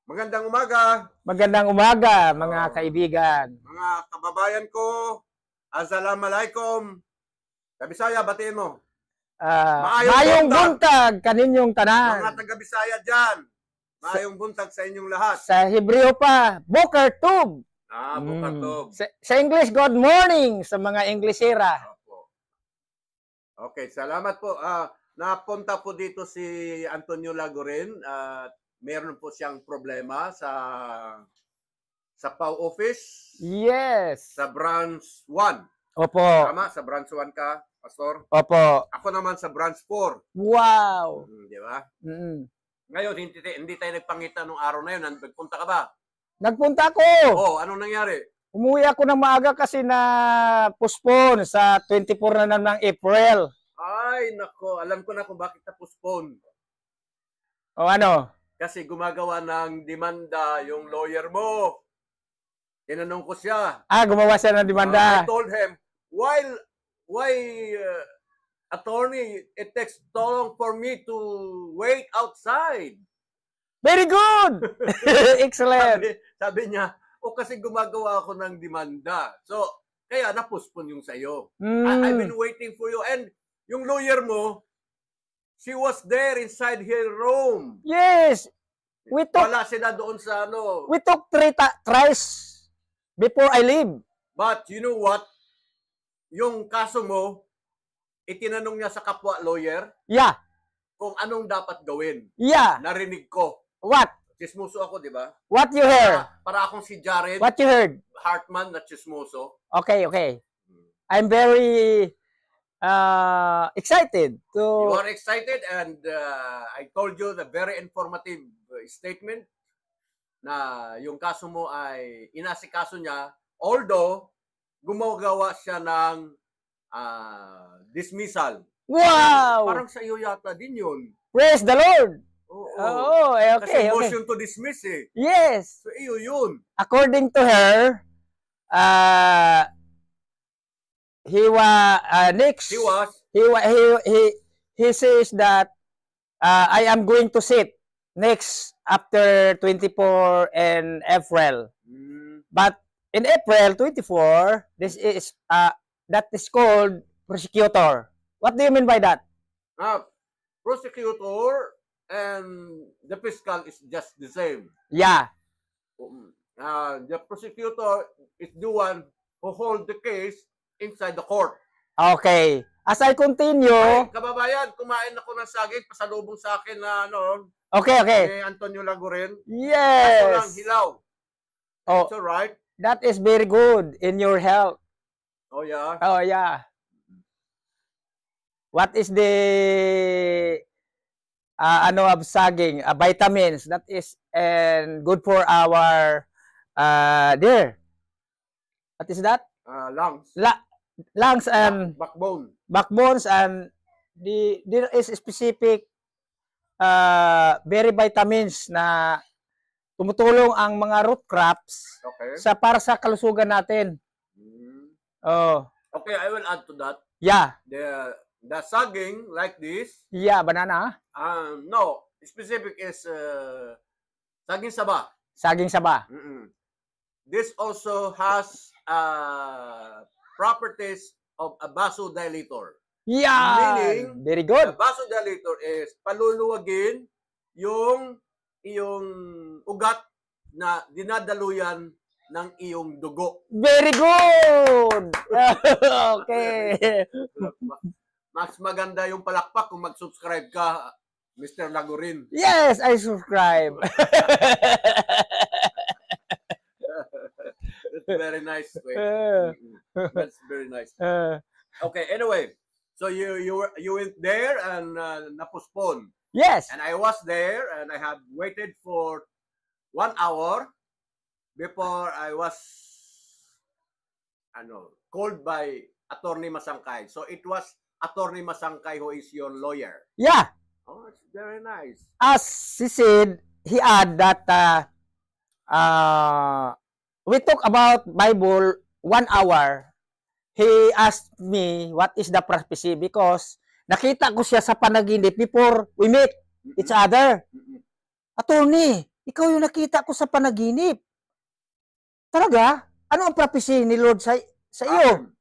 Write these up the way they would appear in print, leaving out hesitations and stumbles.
Magandang umaga. Magandang umaga, mga kaibigan. Mga kababayan ko, assalamualaikum. Sa Bisaya, batiin mo. Mayong buntag kaninyong tanan. Mga taga-Bisaya dyan, mayong buntag sa inyong lahat. Sa Hebreo pa, Boker Tub. Boker Tub. Sa English, good morning sa mga Inglesera. Okay, salamat po. Napunta po dito si Antonio Laguren at meron po siyang problema sa PAW office. Yes. Sa branch 1. Opo. Tama, sa branch 1 ka, Pastor? Opo. Ako naman sa branch 4. Wow. Di ba? Ngayon, hindi tayo nagpangita nung araw na yun. Nagpunta ka ba? Nagpunta ako. Oh, anong nangyari? Umuwi ako ng maaga kasi na postpone sa 24 na ng April. Ay, nako. Alam ko na kung bakit na-postpone. O ano? Kasi gumagawa ng demanda yung lawyer mo. Tinanong ko siya. Gumawa siya ng demanda. I told him, why attorney, it takes so long for me to wait outside. Very good! Excellent. Sabi niya, kasi gumagawa ako ng demanda. So, kaya na-postpone yung sa'yo. I've been waiting for you. And yung lawyer mo, she was there inside her room. Yes. Wala sila doon sa ano. We took tries before I leave. But you know what? Yung kaso mo, itinanong niya sa kapwa lawyer. Yeah. Kung anong dapat gawin. Yeah. Narinig ko. What? Chismoso ako, di ba? What you heard? Para akong si Jared. What you heard? Hartman na chismoso. Okay. I'm very excited to... You are excited and I told you the very informative statement na yung kaso mo ay inasikaso niya, although gumagawa siya ng dismissal. Wow! Parang sa iyo yata din yun. Praise the Lord! Oo. Okay. Kasi motion to dismiss eh. Yes. So iyo yun. According to her, he says that I am going to sit next after 24 in April. But in April 24, this is that is called prosecutor. What do you mean by that? Prosecutor and the fiscal is just the same. Yeah. The prosecutor is the one who hold the case inside the court. Okay. As I continue... Ay, kababayan, kumain ako ng saging, pasalubong sa akin na ano. Okay. Ni Antonio Laguren. Yes. Ako lang hilaw. Oh, it's alright. That is very good in your health. Oh, yeah? Oh, yeah. What is the of saging? Vitamins. That is good for our dear. What is that? Lungs. Lungs and backbones and there is specific very vitamins na tumutulong ang mga root crops para sa kalusugan natin. Okay, I will add to that. Yeah. The saging like this. Yeah, banana. No, specific is saging saba. Saging saba. This also has properties of a vasodilator. Yeah. Meaning, very good. The vasodilator is paluluwagin yung iyong ugat na dinadaluyan ng iyong dugo. Very good. Okay. Mas maganda yung palakpak kung mag-subscribe ka, Mr. Laguren. Yes, I subscribe. That's very nice. That's very nice. Okay, anyway. So you went there and na-postpone. Yes. And I was there and I had waited for 1 hour before I was called by Attorney Masangkay. So it was Attorney Masangkay who is your lawyer. Yeah. Oh, it's very nice. As he said, he add that we talk about Bible 1 hour. He asked me what is the prophecy because nakita ko siya sa panaginip before we meet each other. Attorney, ikaw yung nakita ko sa panaginip. Talaga? Ano ang prophecy ni Lord sa iyo?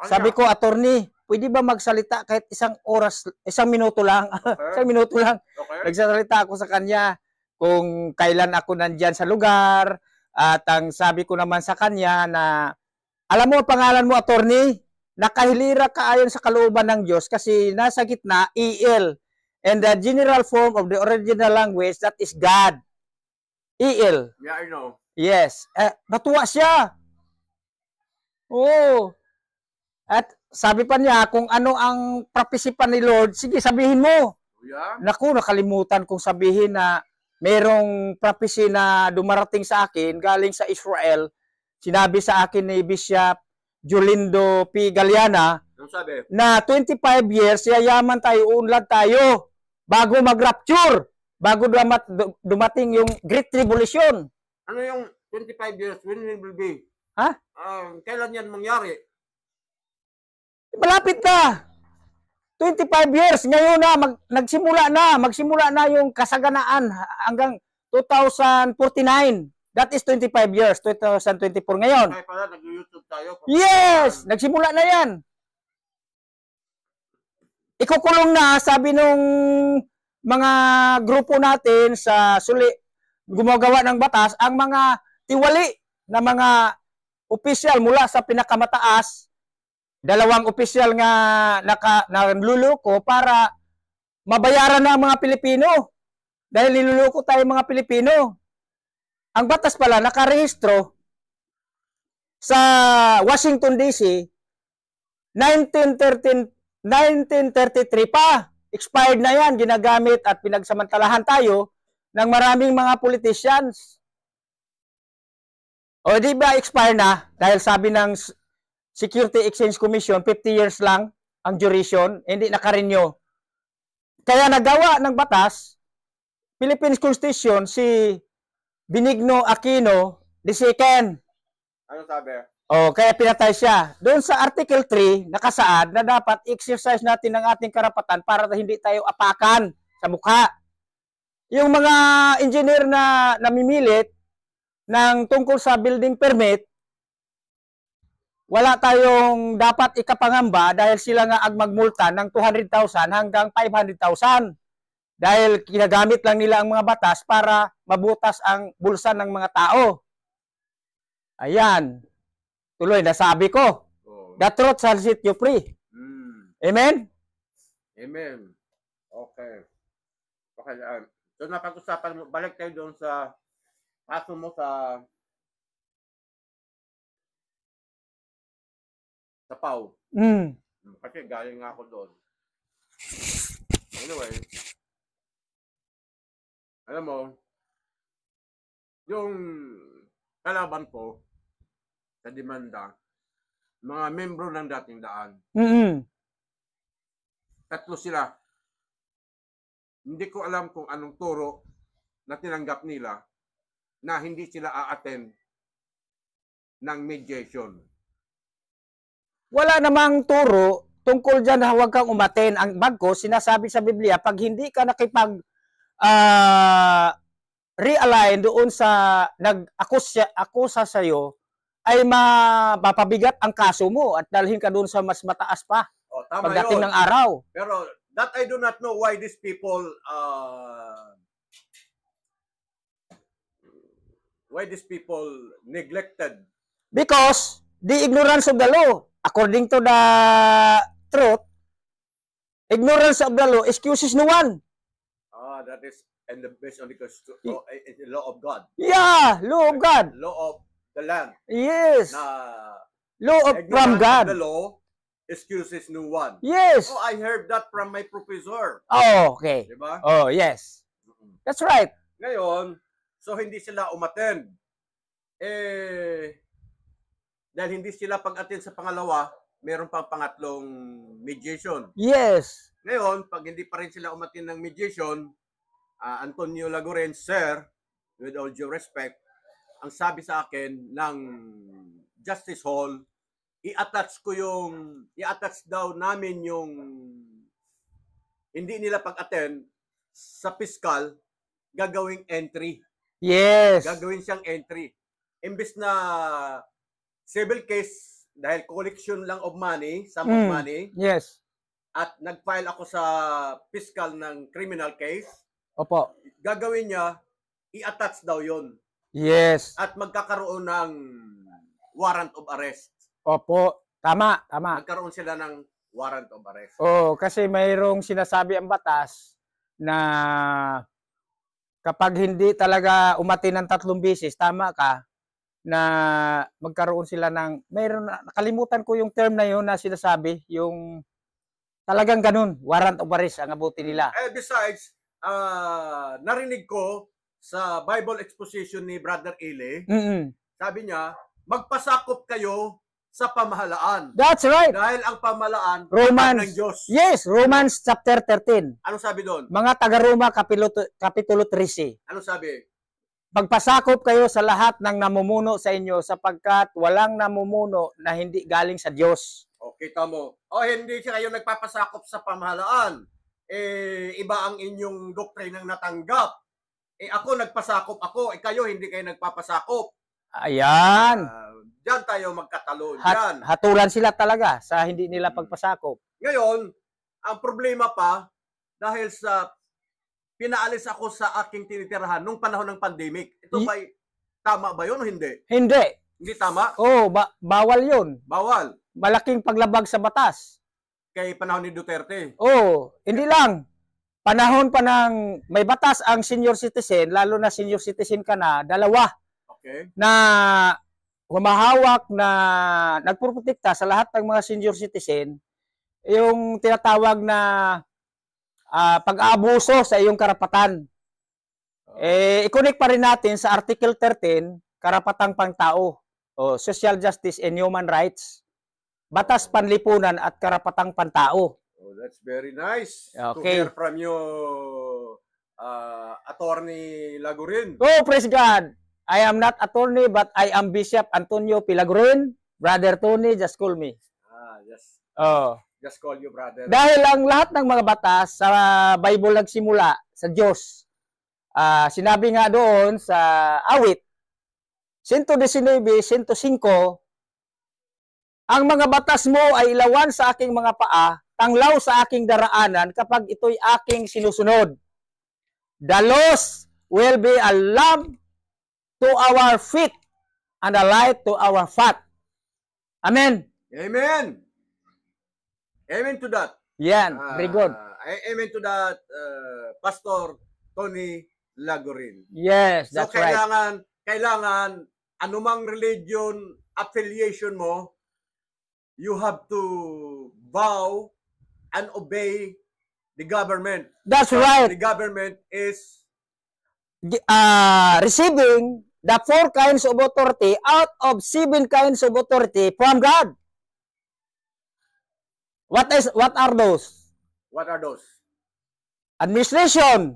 Sabi ko, attorney, pwede ba magsalita kahit isang oras, isang minuto lang? Okay. Isang minuto lang. Okay. Nagsasalita ako sa kanya kung kailan ako nandyan sa lugar. At ang sabi ko naman sa kanya na, alam mo, pangalan mo, attorney, nakahilira ka ayon sa kalooban ng Diyos kasi nasa gitna, EL. And the general form of the original language, that is God. EL. Yeah, I know. Yes. Natuwa siya. Oo. At sabi pa niya, kung ano ang prophecy pa ni Lord, sige, sabihin mo. Yeah. Naku, nakalimutan kong sabihin na merong prophecy na dumarating sa akin, galing sa Israel. Sinabi sa akin ni Bishop Jolindo P. Galiana, Ano sabi? na 25 years, yayaman tayo, unlad tayo, bago mag-rapture, bago dumating yung Great Tribulation. Ano yung 25 years? When will be? Ha? Kailan yan mangyari? Malapit na. 25 years. Ngayon na, magsimula na yung kasaganaan hanggang 2049. That is 25 years, 2024 ngayon. Kaya pala, nag-YouTube tayo. Yes! Nagsimula na yan. Ikukulong na, sabi nung mga grupo natin sa gumagawa ng batas, ang mga tiwali na mga opisyal mula sa pinakamataas, 2 opisyal nga naluluko para mabayaran na ang mga Pilipino. Dahil niluluko tayo mga Pilipino. Ang batas pala nakarehistro sa Washington DC 1933 pa. Expired na yan, ginagamit at pinagsamantalahan tayo ng maraming mga politicians. O di ba expire na? Dahil sabi ng Security Exchange Commission, 50 years lang ang duration, hindi nakarenew. Kaya nagawa ng batas, Philippines Constitution, si Benigno Aquino II. Ano sabi? O, kaya pinatay siya. Doon sa Article 3, nakasaad na dapat exercise natin ang ating karapatan para hindi tayo apakan sa mukha. Yung mga engineer na namimilit ng tungkol sa building permit, wala tayong dapat ikapangamba dahil sila nga ang magmulta ng 200,000 hanggang 500,000. Dahil ginagamit lang nila ang mga batas para mabutas ang bulsa ng mga tao. Ayan. Tuloy, nasabi ko. Oh. The truth shall set you free. Amen? Amen. Okay. Okay. So napag-usapan mo, balik tayo doon sa kaso mo sa PAW. Kasi galing nga ako doon. Anyway, alam mo, yung kalaban ko sa demanda, mga membro ng dating daan, 3 sila. Hindi ko alam kung anong turo na tinanggap nila na hindi sila a-attend ng mediation. Wala namang turo tungkol dyan na huwag kang umaten. Ang bagko, sinasabi sa Biblia, pag hindi ka nakipag realign doon sa nag-akusa sa'yo, ay mapapabigat ang kaso mo at dalhin ka doon sa mas mataas pa Tama pagdating yun. ng araw. Pero that I do not know why these people neglected. Because the ignorance of the law, according to the truth, ignorance of the law excuses no one. That is based on the law of God. Yeah, law of God. Law of the land. Yes. Law from Ignorance God. of the law excuses no one. Yes. Oh, I heard that from my professor. Oh, okay. Diba? Oh, yes. That's right. Ngayon, so hindi sila umattend. Dahil hindi sila pag-attend sa pangalawa, meron pang pangatlong mediation. Yes. Ngayon, pag hindi pa rin sila umattend ng mediation, Antonio Laguren, sir, with all due respect, ang sabi sa akin ng Justice Hall, i-attach daw namin yung hindi nila pag-attend sa fiscal, gagawing entry Yes. Gagawin siyang entry. Imbes na civil case dahil collection lang of money, sum of money, Yes. at nag-file ako sa fiscal ng criminal case, Opo. gagawin niya, i-attach daw yon Yes. at magkakaroon ng warrant of arrest. Opo. Tama, tama. Magkaroon sila ng warrant of arrest. Oh, kasi mayroong sinasabi ang batas na kapag hindi talaga umati ng 3 beses, tama ka, na magkaroon sila ng, mayroon, nakalimutan ko yung term na yun na sinasabi, yung talagang ganun, warrant of arrest ang abuti nila. Besides, narinig ko sa Bible exposition ni Brother Ile, sabi niya, magpasakop kayo sa pamahalaan. That's right. Dahil ang pamahalaan Romans ng Diyos. Yes, Romans chapter 13. Ano sabi doon? Mga taga-Roma kapitulo 13. Ano sabi? Pagpasakop kayo sa lahat ng namumuno sa inyo sapagkat walang namumuno na hindi galing sa Diyos. Okay, tamo. Hindi kayo nagpapasakop sa pamahalaan. Iba ang inyong doktrinang natanggap. Ako nagpasakop ako, kayo hindi kayo nagpapasakop. Ayan. Diyan tayo magkatalo. Hatulan sila talaga sa hindi nila pagpasakop. Ngayon, ang problema pa, dahil sa pinaalis ako sa aking tinitirahan nung panahon ng pandemic. Ito ba'y tama ba yun o hindi? Hindi. Hindi tama? Oo, bawal yun. Bawal. Malaking paglabag sa batas. Kay panahon ni Duterte. Oo, hindi lang. Panahon pa ng may batas ang senior citizen, lalo na senior citizen ka na, 2. Okay. Na humahawak na nagproprotekta sa lahat ng mga senior citizen, yung tinatawag na pag-aabuso sa iyong karapatan. I-connect pa rin natin sa Article 13, karapatang pangtao, social justice and human rights, batas panlipunan at karapatang pantao. Oh, that's very nice to Okay. hear from you, Attorney Lagurin. Oh, praise God! I am not attorney but I am Bishop Antonio Pilagruin. Brother Tony, just call me. Just call you brother. Dahil ang lahat ng mga batas sa Bible nagsimula sa Diyos. Sinabi nga doon sa awit, 119, 105, ang mga batas mo ay ilawan sa aking mga paa, tanglaw sa aking daraanan kapag ito'y aking sinusunod. The laws will be a lamp to our feet and a light to our path. Amen. Amen. Amen to that. Yan, very good. Amen to that, Pastor Tony Lagurin. Yes, that's right. Kailangan anumang religion affiliation mo, you have to vow and obey the government. That's right. The government is receiving the 4 kinds of authority out of 7 kinds of authority from God. What are those? What are those? Administration,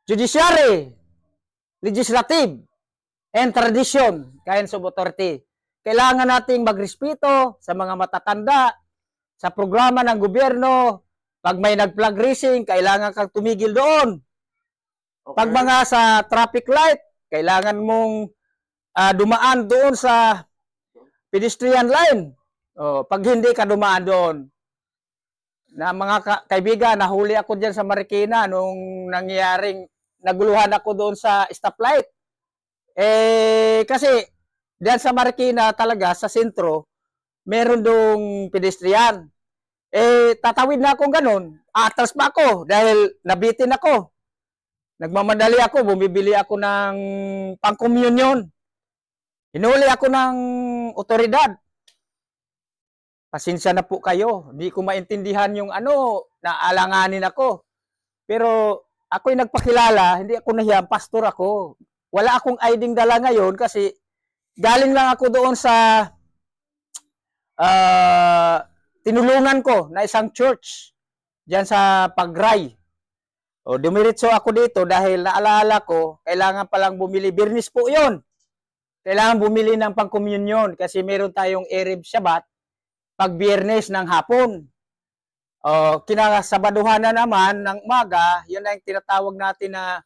judiciary, legislative, and tradition, kinds of authority. Kailangan nating magrespeto sa mga matatanda, sa programa ng gobyerno. Pag may nag-flag racing, kailangan kang tumigil doon. Okay. Pag mga sa traffic light, kailangan mong dumaan doon sa pedestrian line. Pag hindi ka dumaan doon. Na mga kaibigan, nahuli ako diyan sa Marikina nung nangyaring naguluhan ako doon sa stoplight. Kasi diyan sa Marikina talaga sa sentro, meron dong pedestrian. Tatawid na akong ganun. Atras pa ako dahil nabitin ako. Nagmamadali ako, bumibili ako ng pang-communion. Hinuli ako ng otoridad. Pasensya na po kayo. Hindi ko maintindihan yung naalanganin ako. Pero ako'y nagpakilala, hindi ako nahiya, pastor ako. Wala akong ID dala ngayon kasi galing lang ako doon sa tinulungan ko na isang church diyan sa Pagray. Dumiretso ako dito dahil naalala ko, kailangan palang bumili. Birnis po yun. Kailangan bumili ng pang-communion kasi meron tayong Erev Shabbat pag Biyernes ng hapon. Kinasabaduhan na naman ng umaga, yun ang tinatawag natin na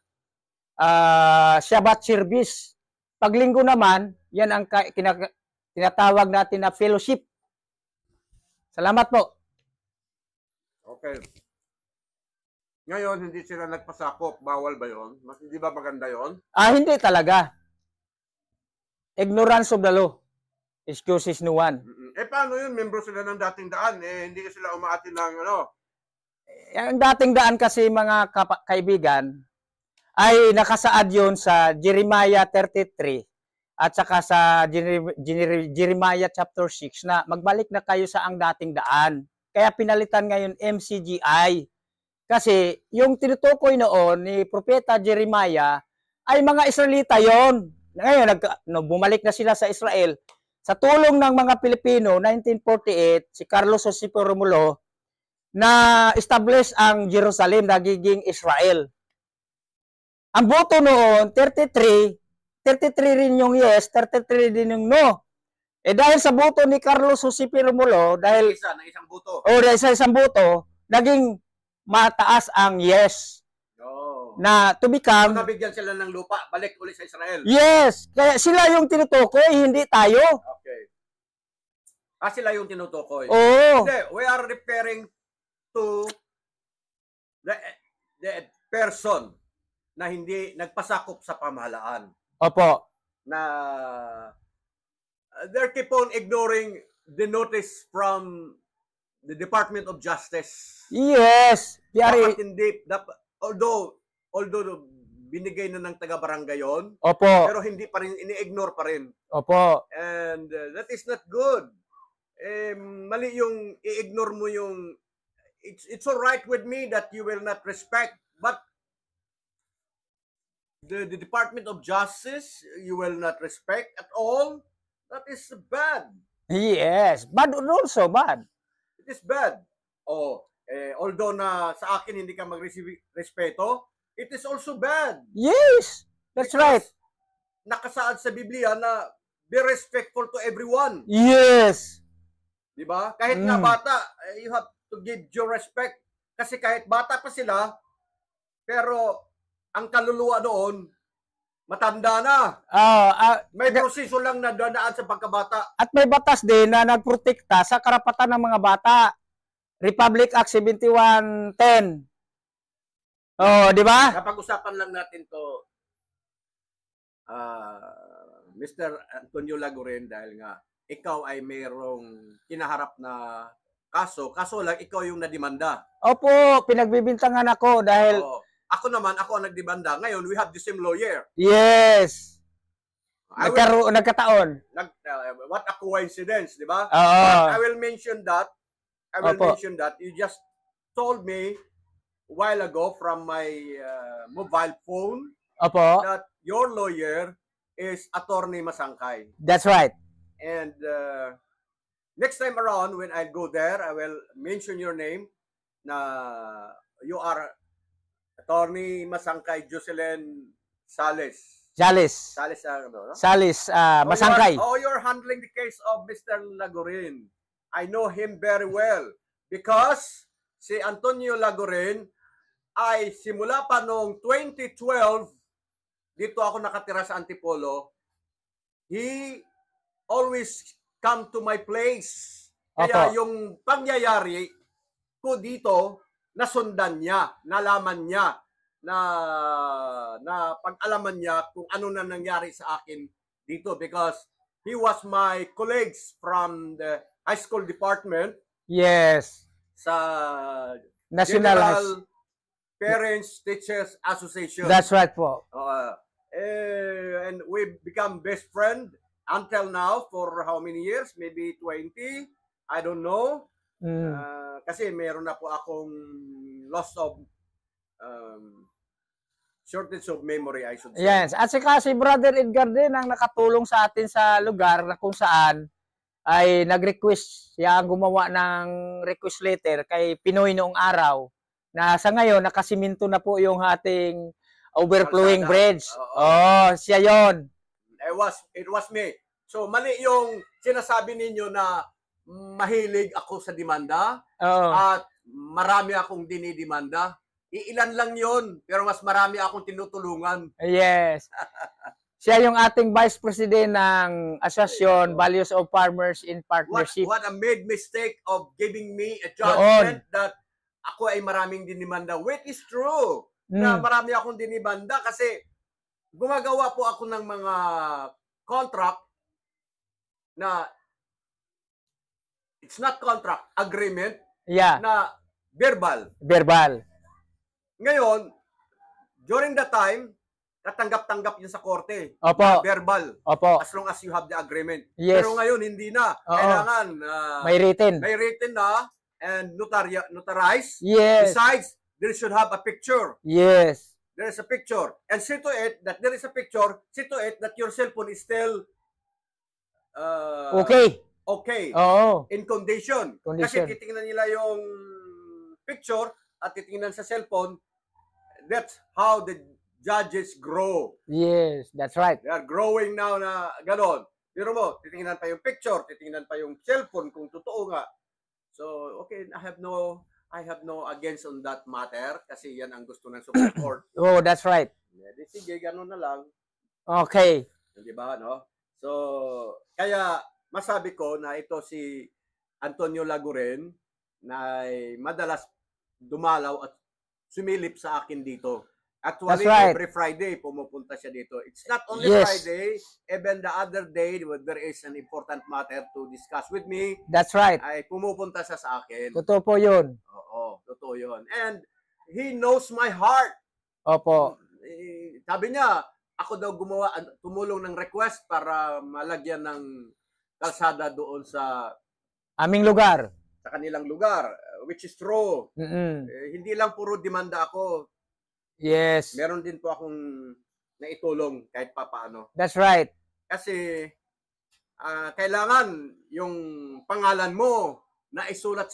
Shabbat service. Paglinggo naman, yan ang tinatawag natin na fellowship. Salamat po. Okay. Ngayon, hindi sila nagpasakop. Bawal ba yun? Mas hindi ba maganda yun? Hindi talaga. Ignorance of the law. Excuses no one. Paano yun? Membro sila ng dating daan. Hindi sila umaati ng ano? Ang dating daan kasi mga kaibigan, ay nakasaad yun sa Jeremiah 33 at saka sa Jeremiah chapter 6 na magbalik na kayo sa ang dating daan. Kaya pinalitan ngayon MCGI. Kasi yung tinutukoy noon ni Propeta Jeremiah ay mga Israelita yon. Ngayon, bumalik na sila sa Israel. Sa tulong ng mga Pilipino, 1948, si Carlos Joseph Romulo na establish ang Jerusalem, nagiging Israel. Ang boto noon, 33 rin yung yes, 33 din yung no. Dahil sa boto ni Carlos Joseph Romulo, dahil isang boto. Dahil sa isang boto, naging mataas ang yes. Na to become... Nabigyan sila ng lupa, balik ulit sa Israel. Yes! Kaya sila yung tinutukoy, hindi tayo. Okay. Sila yung tinutukoy. Oo. Hindi, we are referring to the person na hindi nagpasakop sa pamahalaan. Opo. Na they keep on ignoring the notice from the Department of Justice. Yes. Dapat hindi, although binigay na ng taga-barangay yun, opo, pero hindi pa rin, ini-ignore pa rin. Opo. And that is not good. Mali yung i-ignore mo yung, it's all right with me that you will not respect, but the Department of Justice, you will not respect at all. That is bad. Yes, bad also, bad. It is bad. Although na sa akin hindi ka mag-receive respeto, it is also bad. Yes, that's right. Nakasaad sa Biblia na be respectful to everyone. Yes. Di ba? Kahit nga bata, you have to give due respect. Kasi kahit bata pa sila, pero ang kaluluwa doon, matanda na. May proseso lang na dadaan sa pagkabata. At may batas din na nagprotekta sa karapatan ng mga bata. Republic Act 7110. Di ba? Napag-usapan lang natin to, Mr. Antonio Laguren, dahil nga ikaw ay mayroong kinaharap na kaso lang ikaw yung nadimanda. Opo, pinagbibintangan ako dahil... Ako ang nagdemanda. Ngayon, we have the same lawyer. Yes. Nagkataon. What a coincidence, di ba? I will mention that. You just told me a while ago from my mobile phone that your lawyer is Attorney Masangkay. That's right. And next time around, when I go there, I will mention your name na you are Attorney Masangkay Jocelyn Salis. Masangkay. You're handling the case of Mr. Laguren. I know him very well because si Antonio Laguren ay simula pa noong 2012, dito ako nakatira sa Antipolo, he always come to my place. Kaya yung pangyayari ko dito, nasundan niya, nalaman niya, na pag-alaman niya kung ano na nangyari sa akin dito because he was my colleagues from the high school department. Yes. Sa National Parents Teachers Association. That's right po. And we become best friend until now for how many years? Maybe 20? I don't know. Kasi meron na po akong loss of shortage of memory, I should say. Yes. At saka si Brother Edgar din ang nakatulong sa atin sa lugar na kung saan ay nag-request siya ang gumawa ng request letter kay Pinoy noong araw na sa ngayon nakasiminto na po yung ating overflowing bridge. Siya yon. It was me. So mali yung sinasabi ninyo na mahilig ako sa demanda at marami akong dinidemanda. iilan lang yon, pero mas marami akong tinutulungan. Yes. Siya yung ating Vice President ng Association Values of Farmers in Partnership. What a made mistake of giving me a judgment that ako ay maraming dinimanda. Which is true. Na marami akong dinimanda kasi gumagawa po ako ng mga contract na it's not contract, agreement na verbal. Ngayon, during the time, katanggap-tanggap yun sa korte. Opo. Verbal. Opo. As long as you have the agreement. Yes. Pero ngayon, hindi na. Kailangan may written. May written na and notarized. Yes. Besides, there should have a picture. Yes. There is a picture. And see to it that there is a picture. See to it that your cellphone is still okay. Oo. In condition. Kasi titingnan nila yung picture at titingnan sa cellphone. That's how the judges grow. Yes, that's right. They are growing now na ganon. Pero mo, titingnan pa yung picture, titingnan pa yung cellphone kung totoo nga. So, okay, I have no against on that matter kasi yan ang gusto ng Supreme Court. Oh, that's right. Sige, ganon na lang. Okay. Di ba, no? So, kaya masabi ko na ito si Antonio Laguren na madalas dumalaw at sumilip sa akin dito. Actually, every Friday pumupunta siya dito. It's not only Friday, even the other day when there is an important matter to discuss with me. That's right. Ay pumupunta siya sa akin. Totoo po yun. Oo, totoo yun. And he knows my heart. Opo. Sabi niya, ako daw tumulong ng request para malagyan ng kalsada doon sa aming lugar. Sa kanilang lugar, which is true. Hindi lang puro demanda ako. Yes. Meron din po akong naitulong kahit papaano. That's right. Kasi kailangan yung pangalan mo na isulat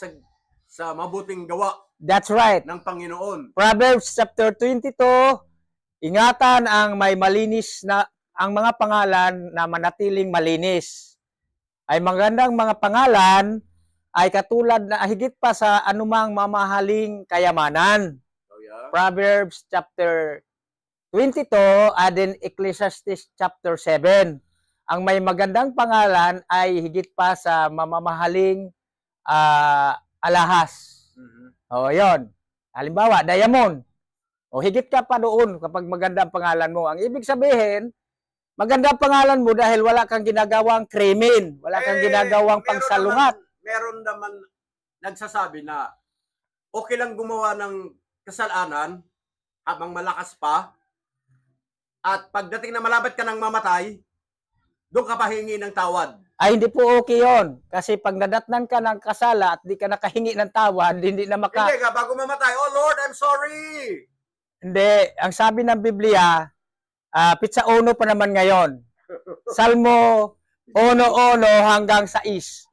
sa mabuting gawa. That's right. Ng Panginoon. Proverbs chapter 22, ingatan ang may malinis na ang mga pangalan na manatiling malinis. Ay magandang mga pangalan ay katulad na higit pa sa anumang mamahaling kayamanan. Proverbs chapter 22 and then Ecclesiastes chapter 7. Ang may magandang pangalan ay higit pa sa mamamahaling alahas. O, yun. Halimbawa, diamond. O, higit ka pa doon kapag maganda ang pangalan mo. Ang ibig sabihin, maganda ang pangalan mo dahil wala kang ginagawang krimen. Wala kang ginagawang pagsalungat. Meron naman nagsasabi na okay lang gumawa ng kasalanan habang malakas pa at pagdating na malapit ka ng mamatay, doon ka pahingi ng tawad. Ay, hindi po okay yon. Kasi pag nadatnan ka ng kasala at di ka nakahingi ng tawad, hindi na Hindi ka, bago mamatay, oh Lord, I'm sorry. Hindi. Ang sabi ng Biblia, pizza uno pa naman ngayon. Salmo 1:1 hanggang 6.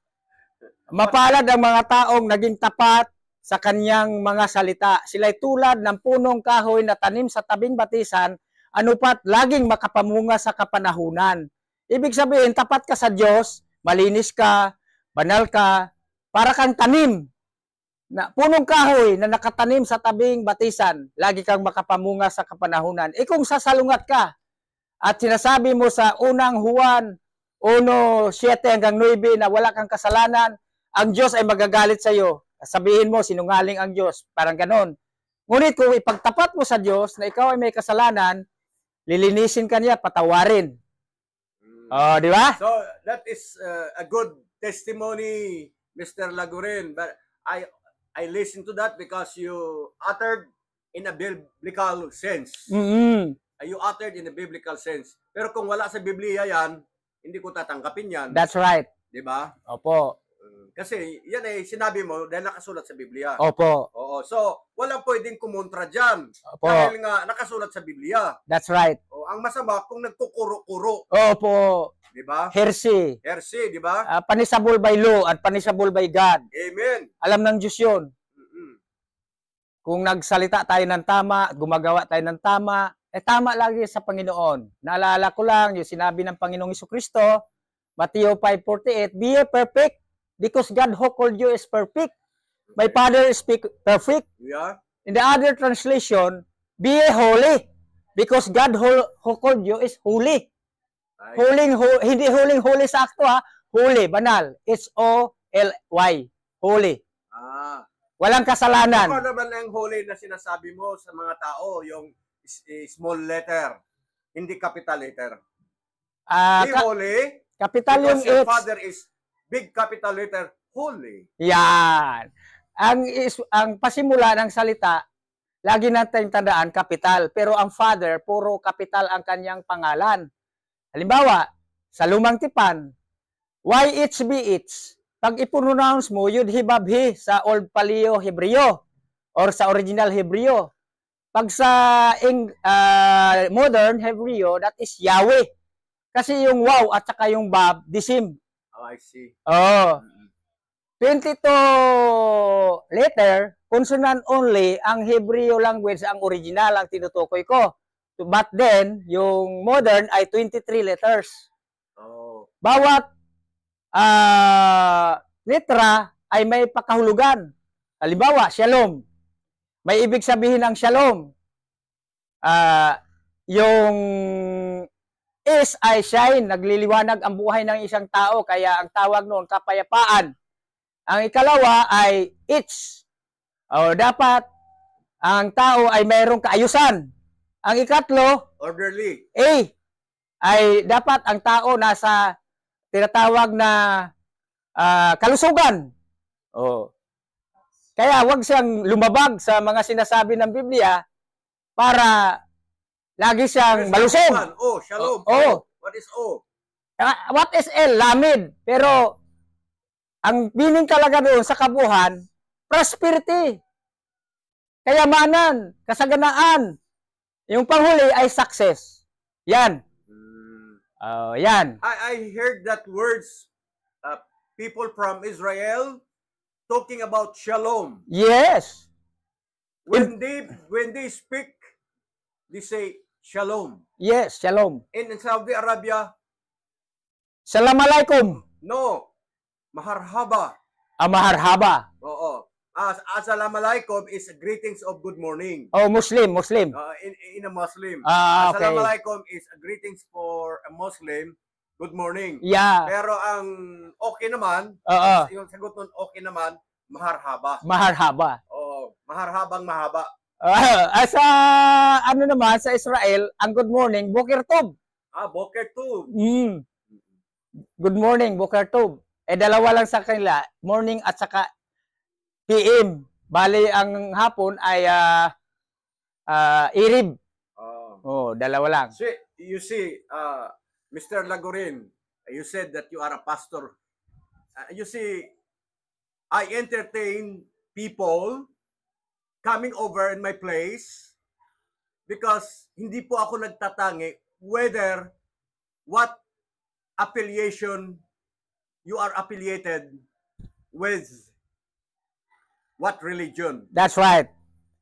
Mapalad ang mga taong naging tapat sa kanyang mga salita. Sila'y tulad ng punong kahoy na tanim sa tabing batisan, anupat laging makapamunga sa kapanahunan. Ibig sabihin, tapat ka sa Diyos, malinis ka, banal ka, para kang tanim. Na punong kahoy na nakatanim sa tabing batisan, lagi kang makapamunga sa kapanahunan. Kung sasalungat ka, at sinasabi mo sa unang Juan 1:7 hanggang 9 na wala kang kasalanan, ang Diyos ay magagalit sa iyo. Sabihin mo, sinungaling ang Diyos. Parang ganon. Ngunit kung ipagtapat mo sa Diyos na ikaw ay may kasalanan, lilinisin ka niya, patawarin. Oh, di ba? So, that is a good testimony, Mr. Laguren. But I listened to that because you uttered in a biblical sense. You uttered in a biblical sense. Pero kung wala sa Biblia yan, hindi ko tatanggapin yan. That's right. Di ba? Opo. Kasi yan ay sinabi mo dahil nakasulat sa Biblia. Opo. Oo. So, walang pwedeng kumontra dyan. Opo. Dahil nga nakasulat sa Biblia. That's right. Ang masama kung nagkukuro-kuro. Opo. Di ba? Heresy. Heresy, di ba? Punishable by law at punishable by God. Amen. Alam ng Diyos yun. Kung nagsalita tayo ng tama, gumagawa tayo ng tama, tama lagi sa Panginoon. Naalala ko lang yung sinabi ng Panginoong Jesucristo, Matthew 5:48, be ye perfect because God who called you is perfect. My Father is perfect. Yeah. in the other translation, be ye holy. Because God who called you is holy. Hindi holy sakto ha. Holy, banal. H-O-L-Y. Holy. Walang kasalanan. Ano naman ang holy na sinasabi mo sa mga tao? Yung small letter, hindi capital letter. Be holy. Capital yung because your H. Father is big capital letter, holy. Yan. Ang pasimula ng salita, lagi natin tandaan, kapital. Pero ang Father, puro kapital ang kanyang pangalan. Halimbawa, sa Lumang Tipan, YHBH, pag ipronounce mo, yud hibabhi sa Old Paleo Hebreo or sa original Hebreo. Pag sa modern Hebreo, that is Yahweh. Kasi yung wow at saka yung bab, disim. Oh, I see. Oh. 22 letter, consonant only, ang Hebreo language, ang original, ang tinutukoy ko. But then, yung modern ay 23 letters. Oh. Bawat letra ay may pakahulugan. Halimbawa, shalom. May ibig sabihin ang shalom. Yung is ay shine, nagliliwanag ang buhay ng isang tao, kaya ang tawag noon kapayapaan. Ang ikalawa ay it's. Dapat ang tao ay mayroong kaayusan. Ang ikatlo, orderly. A, ay dapat ang tao nasa tinatawag na kalusugan. Kaya wag siyang lumabag sa mga sinasabi ng Biblia para lagi siyang malusog. Oh, shalom. What is O? What is L? Lamid. Pero ang meaning talaga doon sa kabuhan, prosperity. Kayamanan, kasaganaan. Yung panghuli ay success. Yan. Yan. I heard that words, people from Israel talking about shalom. Yes. When they speak, they say shalom. Yes, shalom. In Saudi Arabia, Salam alaikum. no, maharhaba. Maharhaba. Oo. Assalamualaikum is greetings of good morning. Oh, Muslim. In a Muslim. Okay. Assalamualaikum is greetings for a Muslim. Good morning. Yeah. Pero ang okay naman, yung sagot nun okay naman, maharhaba. Maharhaba. Oo, maharhabang mahaba. Sa ano naman sa Israel, ang good morning, Boker Tov. Boker Tov. Good morning, Boker Tov. Dalawa lang sa kanila, morning at saka PM. Bali ang hapon ay irib. Dalawa lang. You see, Mr. Lagorin, you said that you are a pastor. You see, I entertain people coming over in my place because hindi po ako nagtatangi whether what affiliation you are affiliated with, what religion. That's right.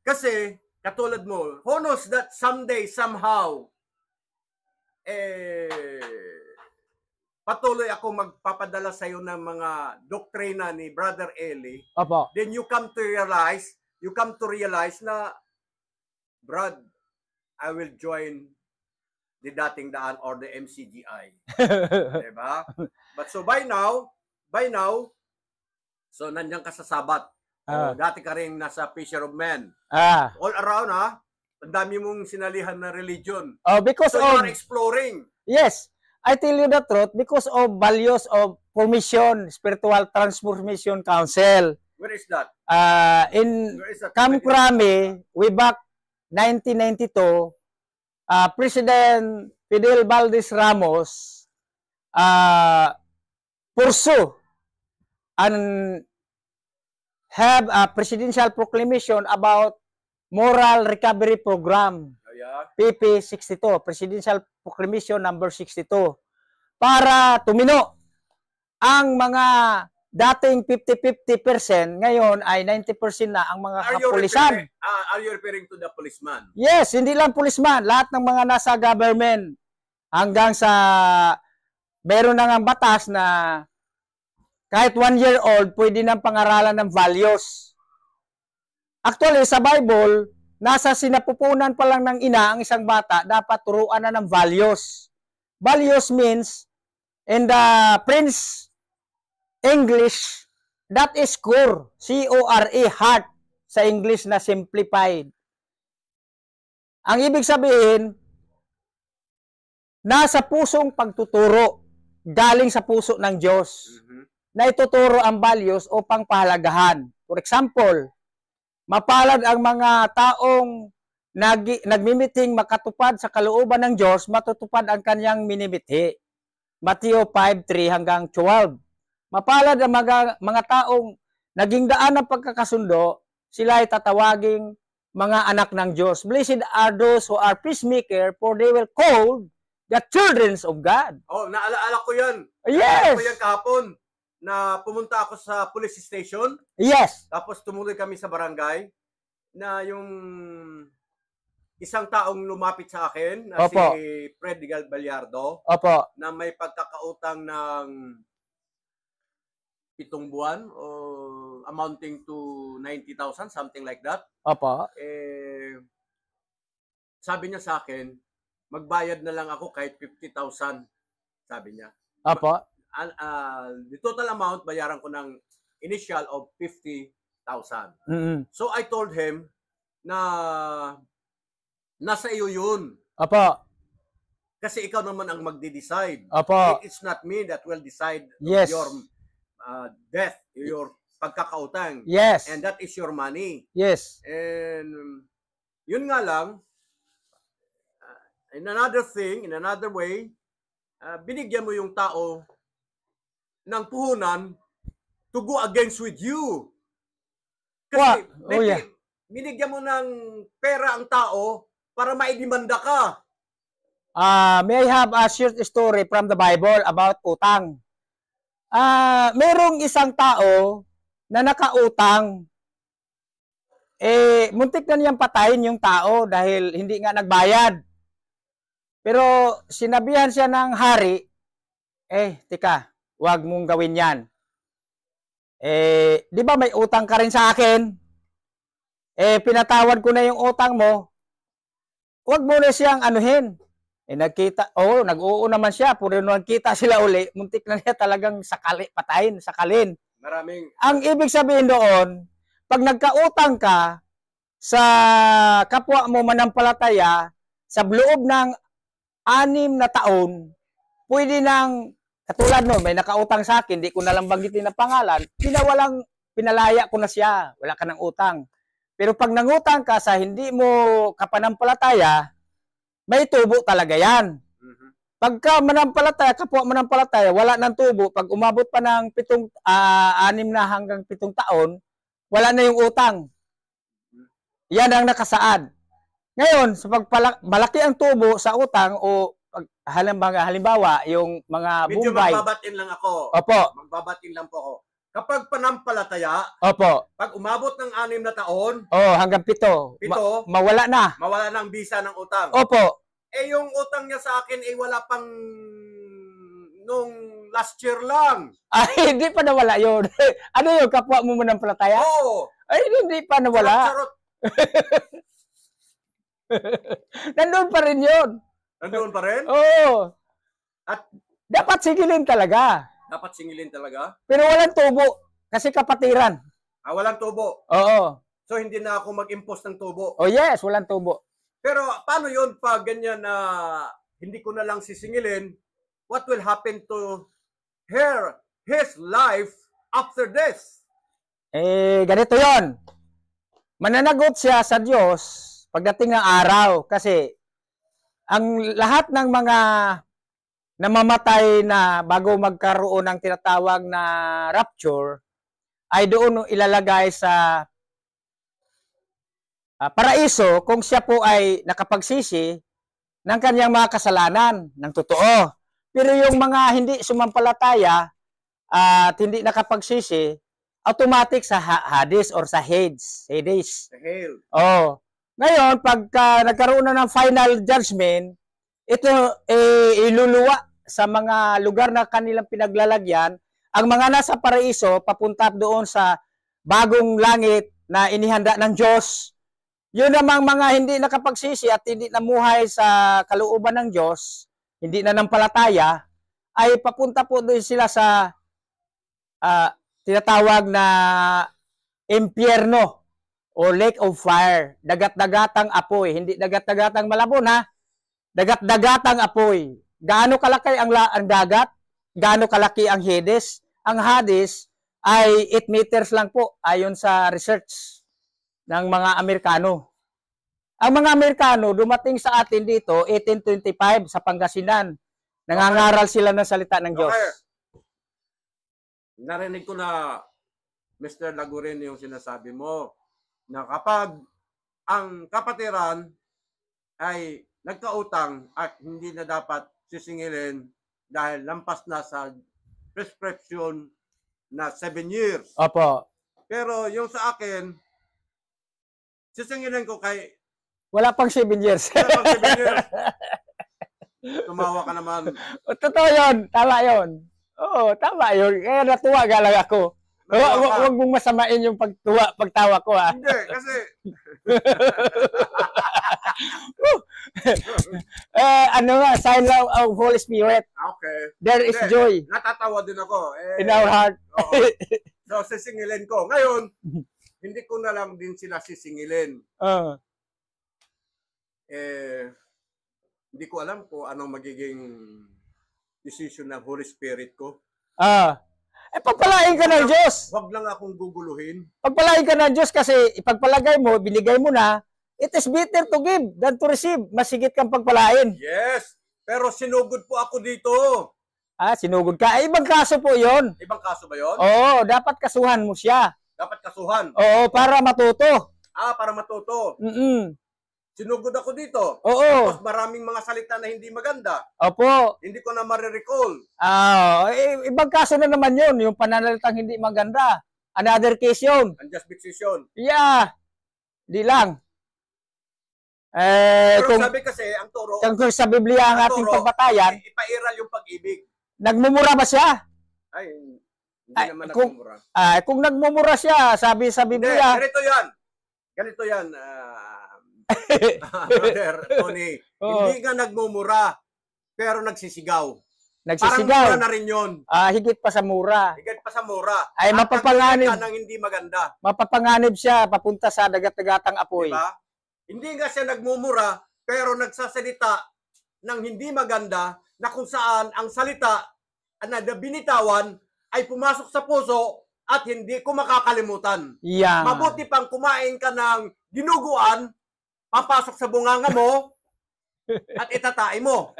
Kasi, katulad mo, who knows that someday, somehow, patuloy ako magpapadala sa iyo ng mga doktrina ni Brother Eli. Opo. Then you come to realize na, Brad, I will join the Dating Daan or the MCGI. Diba? But so by now, so nandiyan ka sa Sabat. Dati ka rin nasa Fisher of Men. All around, ang dami mong sinalihan na religion. Because so you are exploring. Yes. I tell you the truth, because of values of formation, spiritual transformation council. Where is that? In Camp Crame, way back 1992, President Fidel Valdez Ramos pursue and have a presidential proclamation about Moral Recovery Program. PP 62, Presidential Proclamation number 62. Para tumino ang mga dating 50-50%, ngayon ay 90% na ang mga kapulisan. Are you referring to the policeman? Yes, hindi lang policeman. Lahat ng mga nasa government hanggang sa meron na ng batas na kahit 1 year old, pwede nang pangaralan ng values. Actually, sa Bible, nasa sinapupunan pa lang ng ina ang isang bata, dapat turuan na ng values. Values means, in the Prince English, that is core. C-O-R-E, heart. Sa English na simplified. Ang ibig sabihin, nasa pusong pagtuturo, galing sa puso ng Diyos, na ituturo ang values o pangpahalagahan. For example, mapalad ang mga taong nagmimiting makatupad sa kalooban ng Diyos, matutupad ang kanyang minimithi. Mateo 5:3 hanggang 12. Mapalad ang mga taong naging daan ng pagkakasundo, sila ay tatawaging mga anak ng Diyos. Blessed are those who are peacemaker, for they will call the children of God. Oh, naalaala ko yan. Yes! Naalaala ko yan kahapon na pumunta ako sa police station. Yes! Tapos tumuloy kami sa barangay na yung isang taong lumapit sa akin na Opo. si Fred Ballardo Opo. na may pagkakautang ng 7 buwan o amounting to 90,000, something like that. Opo. Sabi niya sa akin, magbayad na lang ako kahit 50,000, sabi niya. Opo. The total amount, bayaran ko ng initial of 50,000. So I told him na nasa iyo yun. Opo. Kasi ikaw naman ang magde-decide. Opo. It's not me that will decide Yes. your death, your pagkakautang. Yes. And that is your money. Yes. And yun nga lang, in another thing, in another way, binigyan mo yung tao ng puhunan to go against with you. Kasi binigyan mo ng pera ang tao para maidimanda ka. May I have a short story from the Bible about utang? Merong isang tao na nakautang. Muntik na niyang patayin yung tao dahil hindi nga nagbayad. Pero sinabihan siya ng hari, tika, wag mong gawin yan. Di ba may utang ka rin sa akin? Pinatawad ko na yung utang mo. Wag mo na siyang anuhin. Nag-oo naman siya. Puro nagkita sila uli, muntik na niya talagang patayin, sakalin. Ang ibig sabihin doon, pag nagkautang ka sa kapwa mo manampalataya, sa loob ng 6 na taon, pwede nang, katulad no, may nakautang sa akin, di ko na lang banggitin na pangalan, pinalaya ko na siya, wala ka ng utang. Pero pag nangutang ka sa hindi mo kapanampalataya, may tubo talaga yan. Pagka manampalataya, kapwa manampalataya, wala ng tubo. Pag umabot pa ng 6 na hanggang 7 taon, wala na yung utang. Yan ang nakasaad. Ngayon, sa malaki ang tubo sa utang o halimbawa, yung mga medyo Bombay. magbabatin lang ako. Opo. Magbabatin lang po ako. Kapag panampalataya, Opo. pag umabot ng 6 na taon, hanggang 7, mawala na. Mawala ng bisa ng utang. Opo. Yung utang niya sa akin wala pang nung last year lang. Hindi pa nawala yun. Ano yun, kapwa mo manampalataya? Oo. Hindi pa nawala. Charot. Nandun pa rin yun. Nandoon pa rin? Oo. At dapat sigilin talaga. dapat singilin talaga? Pero walang tubo. Kasi kapatiran. Walang tubo. Oo. So hindi na ako mag-impose ng tubo. Oh yes, walang tubo. Pero paano yun pag ganyan na hindi ko na lang sisingilin? What will happen to his life after this? Ganito yon. Mananagot siya sa Diyos pagdating ng araw. Kasi ang lahat ng mga namamatay na bago magkaroon ng tinatawag na rapture ay doon ilalagay sa paraiso kung siya po ay nakapagsisi ng kanyang mga kasalanan ng totoo. Pero yung mga hindi sumampalataya at hindi nakapagsisi, automatic sa Hades or sa Hades. Sa hell. Oh. Ngayon, pagka nagkaroon na ng final judgment, ito iluluwa sa mga lugar na kanilang pinaglalagyan. Ang mga nasa paraiso, papunta doon sa bagong langit na inihanda ng Diyos. Yun namang mga hindi nakapagsisi at hindi namuhay sa kalooban ng Diyos, hindi na nampalataya, ay papunta po doon sila sa tinatawag na impyerno o lake of fire. Dagat-dagatang apoy. Hindi dagat-dagatang malabon, ha? Dagat-dagatang apoy. Gaano kalaki ang dagat? Gaano kalaki ang Hades? Ang Hades ay 8 meters lang po ayon sa research ng mga Amerikano. Ang mga Amerikano dumating sa atin dito 1825 sa Pangasinan. Nangangaral sila ng salita ng Diyos. Okay. Narinig ko na Mr. Lagurin yung sinasabi mo na kapag ang kapatiran ay nagkautang at hindi na dapat sisingilin dahil lampas na sa prescription na 7 years. Opo. Pero yung sa akin, sisingilin ko kay wala pang 7 years. wala pang 7 years. Tumawa ka naman. Totoo yun. Tama yun. Oo, tama yun. Kaya natuwa galang ako. Huwag mong masamain yung pagtawa ko, ha? Hindi, kasi ano nga, sign of Holy Spirit. okay. There is Hindi, joy natatawa din ako. in our heart. Oo. So, sisingilin ko. Ngayon, hindi ko na lang din sila sisingilin. Hindi ko alam kung anong magiging decision ng Holy Spirit ko. Pagpalain ka ng Diyos. Huwag lang akong guguluhin. Pagpalain ka ng Diyos kasi ipagpalagay mo, binigay mo na, it is better to give than to receive. Masigit kang pagpalain. Yes, pero sinugod po ako dito. Sinugod ka. Ibang kaso po yon. Ibang kaso ba yon? Oo, dapat kasuhan mo siya. Dapat kasuhan. Oo, para matuto. Para matuto. Sinugod ako dito. Oo. Tapos maraming mga salita na hindi maganda. Opo. Hindi ko na marirecall. Ibang kaso na naman yun. Yung pananalitang hindi maganda. Another case yun. Unjust vexation. Yeah. Di lang. Pero sabi kasi, ang turo, kung sa Biblia ang ating pagbatayan, ipairal yung pag-ibig. Nagmumura ba siya? Ay, hindi naman kung, nagmumura. Kung nagmumura siya, sabi sa Biblia. Ganito yan. Ganito yan. Brother Tony, hindi nga nagmumura, pero nagsisigaw. Parang mura na rin yun. Higit pa sa mura. Higit pa sa mura. Ay, mapapanganib. Ng hindi maganda. Mapapanganib siya papunta sa dagat-dagatang apoy. Diba? Hindi nga siya nagmumura, pero nagsasalita ng hindi maganda na kung saan ang salita na binitawan ay pumasok sa puso at hindi ko makakalimutan. Yeah. Mabuti pang kumain ka ng dinuguan, papasok sa bunganga mo, at itatai mo.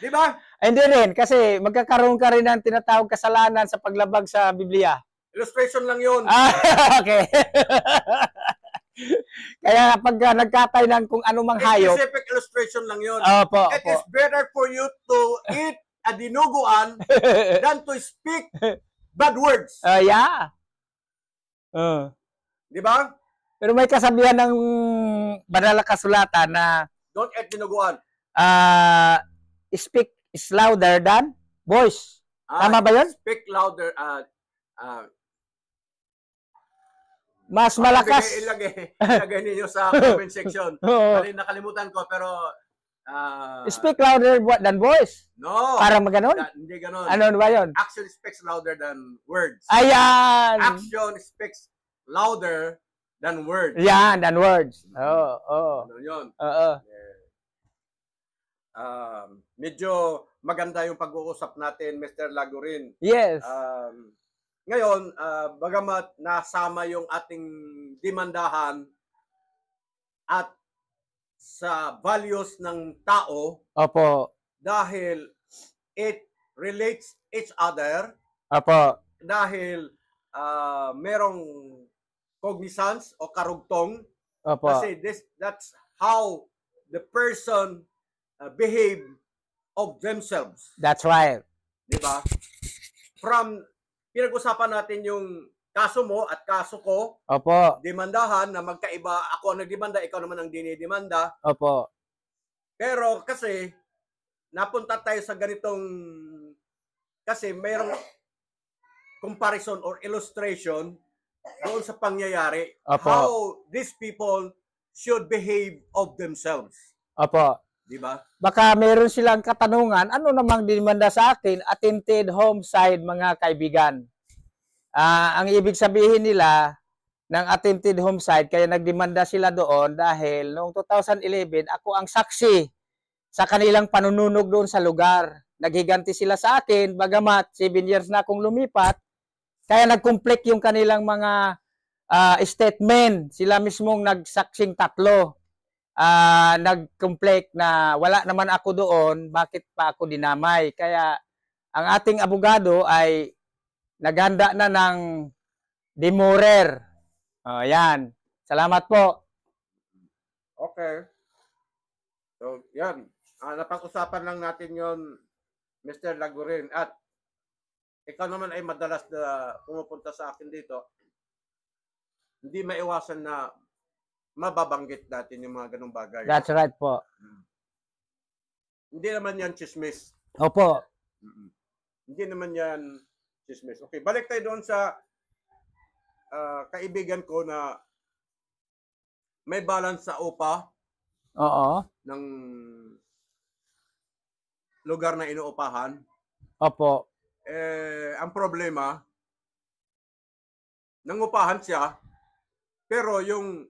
Di ba? Hindi rin, kasi magkakaroon ka rin ng tinatawag kasalanan sa paglabag sa Biblia. Illustration lang yun. Okay. Kaya pag nagkatay ng kung anumang hayop. Specific illustration lang yun. Opo. It is better for you to eat a dinuguan than to speak bad words. Yeah. Di ba? Pero may kasabihan ng banal na kasulatan na don't eat dinuguan. Speak is louder than voice. Tama ba yun? Speak louder. Mas malakas. Ilagay ninyo sa comment section. Bali, nakalimutan ko, pero speak louder than voice. No. Parang maganon? Hindi ganon. Ano ba yun? Action speaks louder than words. Ayan! Action speaks louder than words. Yan, than words. Oo. Ano yun? Oo. Medyo maganda yung pag-uusap natin, Mr. Lagurin. Yes. Ngayon, bagamat nasama yung ating demandahan at sa values ng tao, Opo. dahil it relates each other, Opo. dahil merong cognizance o karugtong, Opo. kasi that's how the person behave of themselves. That's right. Diba? From pinag-usapan natin yung kaso mo at kaso ko, Opo. demandahan na magkaiba, ako ang nagdemanda, ikaw naman ang dinidemanda. Opo. Pero kasi, napunta tayo sa ganitong, kasi mayroong comparison or illustration doon sa pangyayari. Opo. How these people should behave of themselves. Opo. Di ba? Baka meron silang katanungan, ano namang dinimanda sa akin? Attempted homicide, mga kaibigan. Ang ibig sabihin nila ng attempted homicide, kaya nagdemanda sila doon dahil noong 2011, ako ang saksi sa kanilang panununog doon sa lugar. Naghiganti sila sa akin, bagamat 7 years na akong lumipat, kaya nag-conflict yung kanilang mga statement. Sila mismong nagsaksing tatlo. Nag-conflict na wala naman ako doon, bakit pa ako dinamay? Kaya ang ating abogado ay naghanda na ng demurrer. Yan. Salamat po. Okay. So, yan. Napag-usapan lang natin yon, Mr. Lagurin. At ikaw naman ay madalas na pumupunta sa akin dito. Hindi maiwasan na mababanggit natin yung mga ganung bagay. That's right po. Hindi naman yan chismis. Opo. Hindi naman yan chismis. Okay, balik tayo doon sa kaibigan ko na may balance sa upa. Oo. Ng lugar na inuupahan. Opo. Ang problema, nangupahan siya, pero yung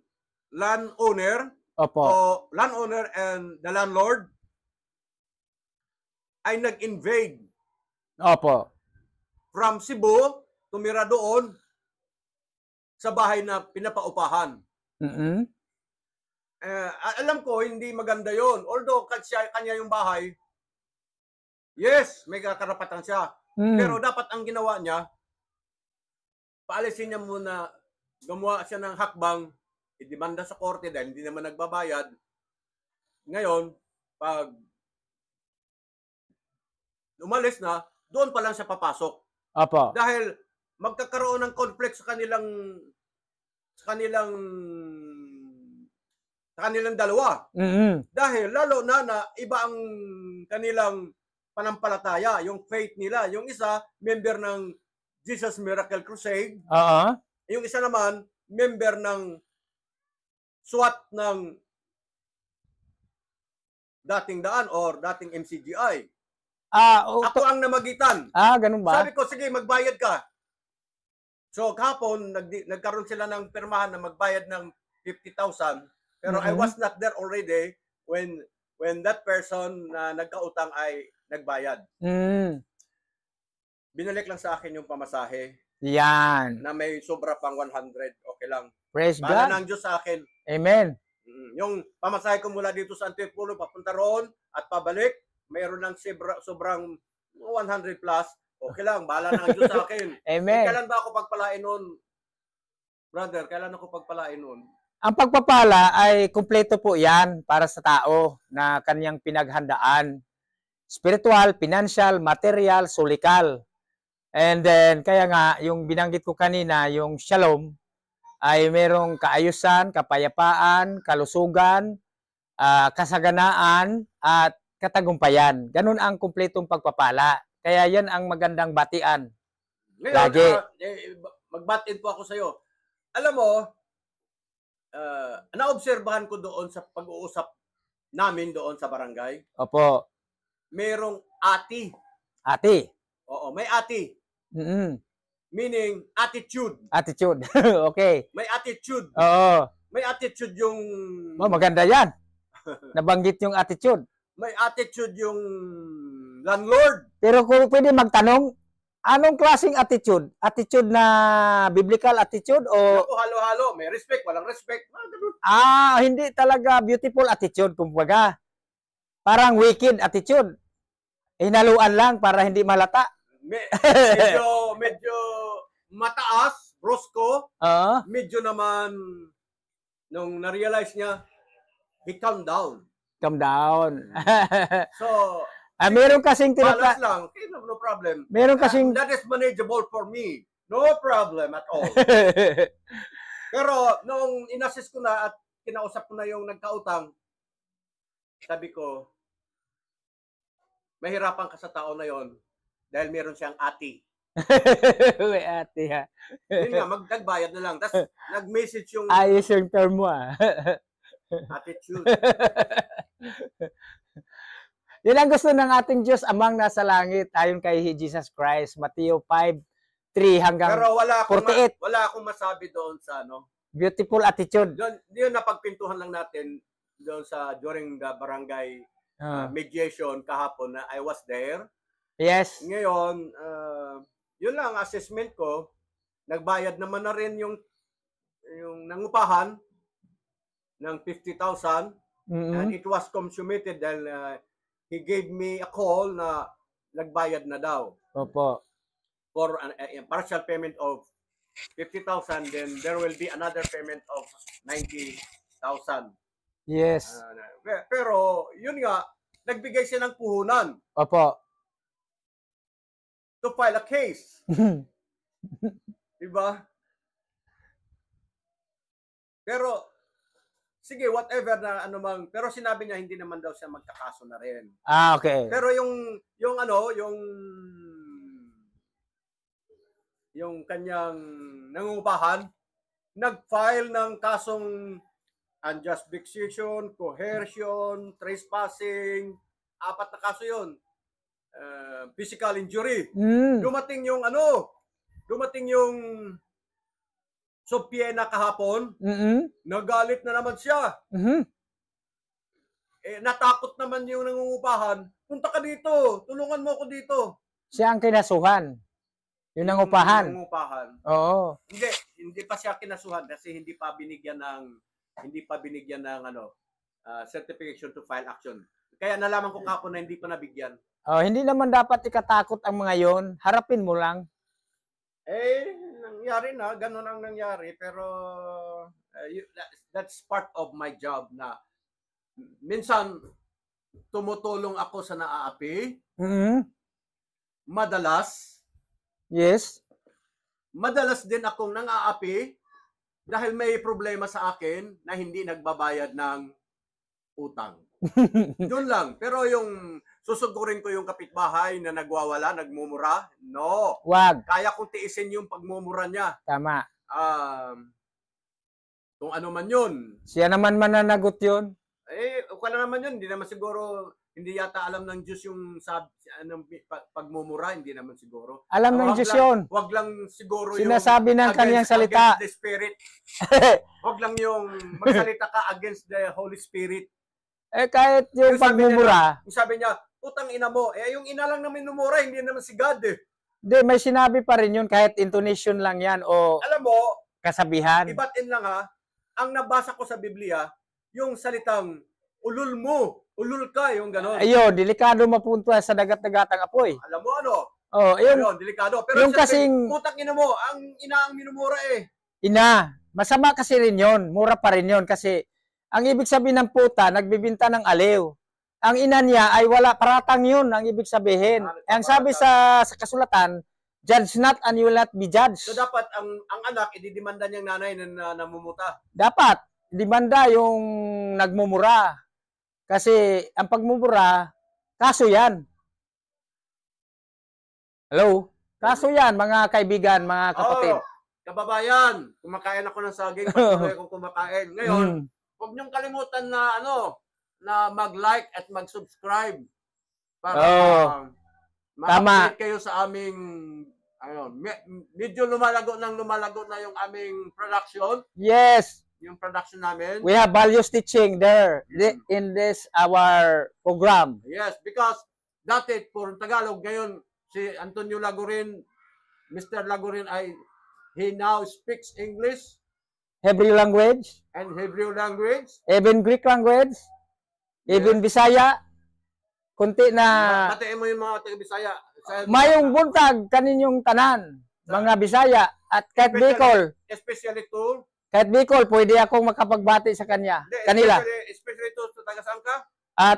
landowner, Opo. o landowner and the landlord ay nag-invade Opo. from Cebu, tumira doon sa bahay na pinapaupahan. Alam ko, hindi maganda yon. Although, kanya yung bahay, yes, may karapatan siya. Pero dapat ang ginawa niya, paalisin niya muna, gumawa siya ng hakbang, idemanda sa korte dahil hindi naman nagbabayad. Ngayon, pag umalis na, doon pa lang siya papasok. Opo. Dahil magkakaroon ng conflict sa kanilang dalawa. Dahil lalo na iba ang kanilang panampalataya, yung faith nila. Yung isa, member ng Jesus Miracle Crusade. Yung isa naman, member ng SWAT ng dating daan or dating MCGI. Ako ang namagitan. Ganun ba? Sabi ko, sige, magbayad ka. So, kahapon, nagkaroon sila ng pirmahan na magbayad ng 50,000. Pero I was not there already when that person na nagkautang ay nagbayad. Binalik lang sa akin yung pamasahe. Yan. Na may sobra pang 100. Okay lang. Praise God. Bahala ng Diyos sa akin. Amen. Yung pamasahe ko mula dito sa Antipolo, papunta roon at pabalik, mayroon ng sobrang 100 plus. Okay lang, bahala ng Diyos sa akin. Amen. Kailan ba ako pagpalain noon? Brother, kailan ako pagpalain noon? Ang pagpapala ay kumpleto po yan para sa tao na kanyang pinaghandaan. Spiritual, financial, material, solikal. And then, kaya nga, yung binanggit ko kanina, yung shalom, ay merong kaayusan, kapayapaan, kalusugan, kasaganaan, at katagumpayan. Ganun ang kumpletong pagpapala. Kaya yan ang magandang batian. Ngayon, lagi. Magbatin po ako sa iyo. Alam mo, naobserbahan ko doon sa pag-uusap namin doon sa barangay. Opo. Merong ati. Ati. Oo, may ati. Meaning, attitude. Attitude. Okay. May attitude. Oo. May attitude yung... maganda yan. Nabanggit yung attitude. May attitude yung landlord. Pero kung pwede magtanong, anong klaseng attitude? Attitude na biblical attitude o... Ako, halo-halo. May respect, walang respect. Hindi talaga beautiful attitude, kumbaga. Parang wicked attitude. Hinaluan lang para hindi malata. Medyo mataas, brusco. Medyo naman, nung na-realize niya, he calmed down. Calm down. So, meron kasing balance lang. Okay, no problem. Meron kasing... that is manageable for me. No problem at all. Pero, nung inassist ko na at kinausap ko na yung nagkautang, sabi ko, mahirapan ka sa tao na yon dahil meron siyang ati. Uy, ate ha. Yun nga, nagbayad na lang. Tapos nag-message yung Ayos yung term mo attitude. Yun ang gusto ng ating Diyos amang nasa langit ayon kay Jesus Christ. Mateo 5:3 hanggang Pero wala 48. wala akong masabi doon sa Beautiful attitude. Doon, yun napagpintuhan lang natin doon during the barangay mediation kahapon na I was there. Yes. Ngayon, yun lang assessment ko. Nagbayad naman na rin yung nangupahan ng 50,000 and it was consummated dahil he gave me a call na nagbayad na daw. Opo. For a partial payment of 50,000, then there will be another payment of 90,000. Yes. Pero yun nga, nagbigay siya ng puhunan. Opo. To file a case. Diba? Pero sige, whatever na anumang, pero sinabi niya hindi naman daw siya magkakaso na rin. Okay. Pero yung kanyang nangungupahan, nag-file ng kasong unjust vexation, coercion, trespassing, 4 na kaso yun. Physical injury. Dumating yung Sopiena kahapon, nagalit na naman siya. Natakot naman yung nangungupahan, punta ka dito, tulungan mo ako dito. Siya ang kinasuhan. Yung nangupahan. Oo. Hindi pa siya kinasuhan kasi hindi pa binigyan ng certification to file action. Kaya nalaman ko kahapon na hindi pa nabigyan. Hindi naman dapat ikatakot ang mga yon. Harapin mo lang. Nangyari na, ganun ang nangyari, pero that's part of my job na minsan tumutulong ako sa naaapi. Madalas. Yes. Madalas din akong nang-aapi dahil may problema sa akin na hindi nagbabayad ng utang. Doon lang. Pero yung susugurin ko yung kapitbahay na nagwawala, nagmumura, no. Wag. Kaya kong tiisin yung pagmumura niya. Tama. Kung ano man yun. Siya naman mananagot yun. Wala naman yun. Hindi yata alam ng Diyos yung pagmumura. Hindi naman siguro. Alam ng Diyos yun. Wag lang siguro sinasabi ng kaniyang salita. Against the Spirit. Wag lang yung magsalita ka against the Holy Spirit. Kahit yung pagmumura. Sabi niya, utang ina mo. Yung ina lang naman minumura, hindi naman si God Hindi, may sinabi pa rin yun kahit intonation lang yan o alam mo, kasabihan. Ibatin lang ang nabasa ko sa Biblia, yung salitang ulul mo, ulul ka, yung gano'n. Ayun, delikado mapunta sa dagat-dagatang apoy. Alam mo ano? Ayun, delikado. Pero yung kasing utang ina mo, ang ina ang minumura Ina, masama kasi rin yun, mura pa rin yun kasi ang ibig sabihin ng puta, nagbibinta ng aliw. Ang ina niya ay wala, paratang yun ang ibig sabihin. Ang sabi sa kasulatan, judge not and you will not be judged. So dapat ang anak, ididimanda niyang nanay na namumuta. Dapat, demanda yung nagmumura. Kasi ang pagmumura, kaso yan. Hello? Kaso yan, mga kaibigan, mga kapatid. Kababayan, kumakain ako ng saging, patuloy akong kumakain. Ngayon, huwag niyong kalimutan na na mag-like at mag-subscribe para ma-update kayo sa aming medyo lumalago na yung aming production. Yes. Yung production namin. We have values teaching there in this our program. Yes, because dati for Tagalog ngayon si Antonio Lagurin, Mr. Lagurin he now speaks English, Hebrew language, and Hebrew language, even Greek language, even Bisaya. Kunti na batiin mo yung mga taga-Bisaya. Mayong buntag kaninyong tanan, mga Bisaya at kahit Bicol. Especially to kahit Bicol, pwede akong makapagbati sa kanila. Especially to taga saan ka?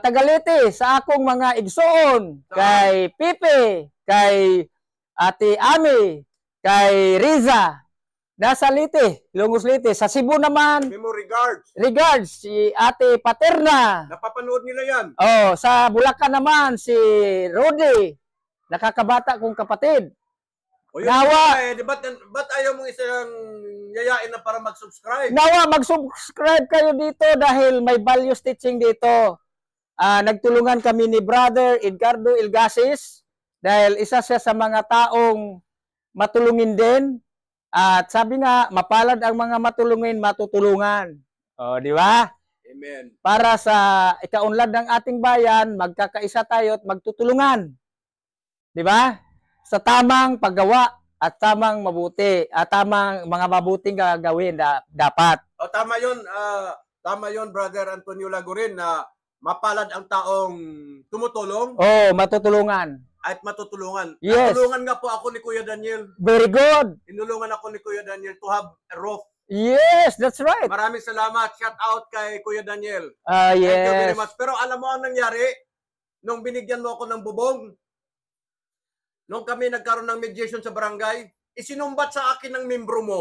Taga Leyte, sa akong mga igsoon, kay Pipe, kay Ate Ami, kay Riza, nasa Leyte, Ilongos Leyte. Sa Cebu naman, regards, si Ate Paterna. Napapanood nila yan. Sa Bulacan naman, si Rudy, nakakabata kong kapatid. O yun Nawa. ba't ayaw mong isang yayain na para mag-subscribe? Nawa, mag-subscribe kayo dito dahil may values teaching dito. Nagtulungan kami ni Brother Edgardo Ilgasis dahil isa siya sa mga taong matulungin din. At sabi nga, mapalad ang mga matulungin, matutulungan. O, di ba? Amen. Para sa ikaunlad ng ating bayan, magkakaisa tayo at magtutulungan. Di ba? Sa tamang paggawa at tamang mabuti, at tamang mga mabuting gagawin dapat. O, tama yun, Brother Antonio Lagurin, na mapalad ang taong tumutulong Matutulungan. at matutulungan. Yes. Natulungan nga po ako ni Kuya Daniel. Very good. Tinulungan ako ni Kuya Daniel to have a roof. Yes, that's right. Maraming salamat. Shout out kay Kuya Daniel. Thank you very Yes. much. Pero alam mo ang nangyari? Nung binigyan mo ako ng bubong, nung kami nagkaroon ng mediation sa barangay, isinumbat sa akin ng membro mo.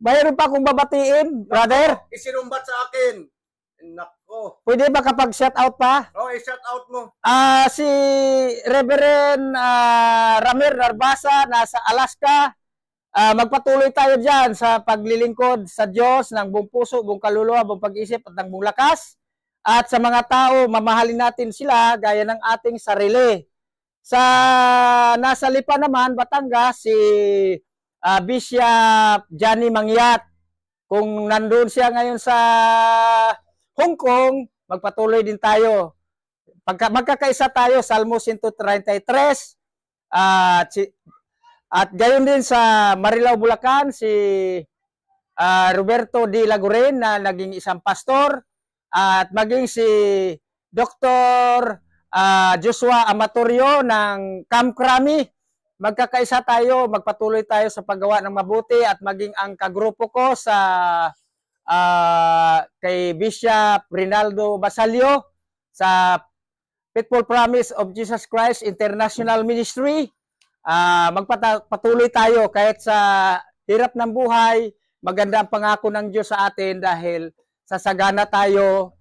Mayroon pa akong babatiin, brother. Isinumbat sa akin. Nako. Pwede ba kapag shout out pa? I-shout out mo. Si Reverend Ramir Narbasa nasa Alaska. Magpatuloy tayo dyan sa paglilingkod sa Diyos ng buong puso, buong kaluluwa, buong pag-isip at ng buong lakas. At sa mga tao, mamahalin natin sila gaya ng ating sarili. Sa nasa Lipa naman, Batangas, si Bishop Johnny Mangyat. Kung nandun siya ngayon sa Hong Kong, magpatuloy din tayo. Magkakaisa tayo, Salmo 133, at gayon din sa Marilao, Bulacan, si Roberto D. Laguren na naging isang pastor, at maging si Dr. Joshua Amatorio ng Camp Crami. Magkakaisa tayo, magpatuloy tayo sa paggawa ng mabuti, at maging ang kagrupo ko sa kay Bishop Rinaldo Basalio sa Faithful Promise of Jesus Christ International Ministry. Magpatuloy tayo kahit sa hirap ng buhay, maganda ang pangako ng Diyos sa atin dahil sasagana tayo,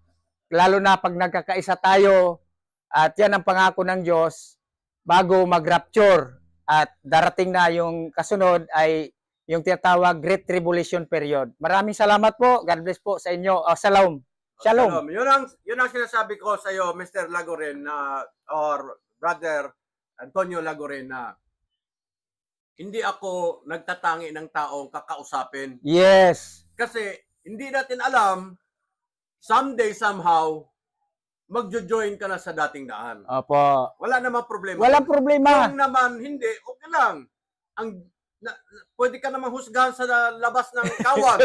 lalo na pag nagkakaisa tayo, at yan ang pangako ng Diyos bago mag-rapture. At darating na yung kasunod ay yung tinatawag Great Tribulation Period. Maraming salamat po. God bless po sa inyo. Shalom. Shalom. Yun ang sinasabi ko sa iyo, Mr. Laguren, or Brother Antonio Laguren, na hindi ako nagtatangi ng taong kakausapin. Yes. Kasi hindi natin alam, someday, somehow, magjo-join ka na sa dating daan. Opo. Wala namang problema. Walang problema. Kung naman hindi, okay lang. Pwede ka namang husgahan sa labas ng kawan.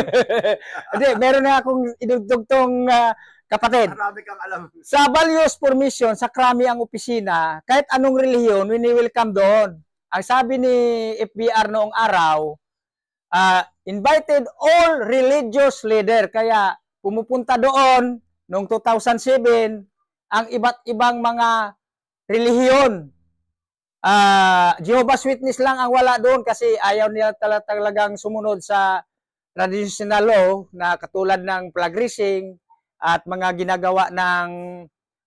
Hindi, meron na akong idugtong kapatid. Marami kang alam. Sa Values for Mission, sa Krami ang opisina, kahit anong relihiyon, wini-welcome doon. Ang sabi ni FBR noong araw, invited all religious leader. Kaya pumupunta doon noong 2007 ang iba't ibang mga relihiyon. Jehovah's Witness lang ang wala doon kasi ayaw nila talagang sumunod sa traditional law na katulad ng flag raising at mga ginagawa ng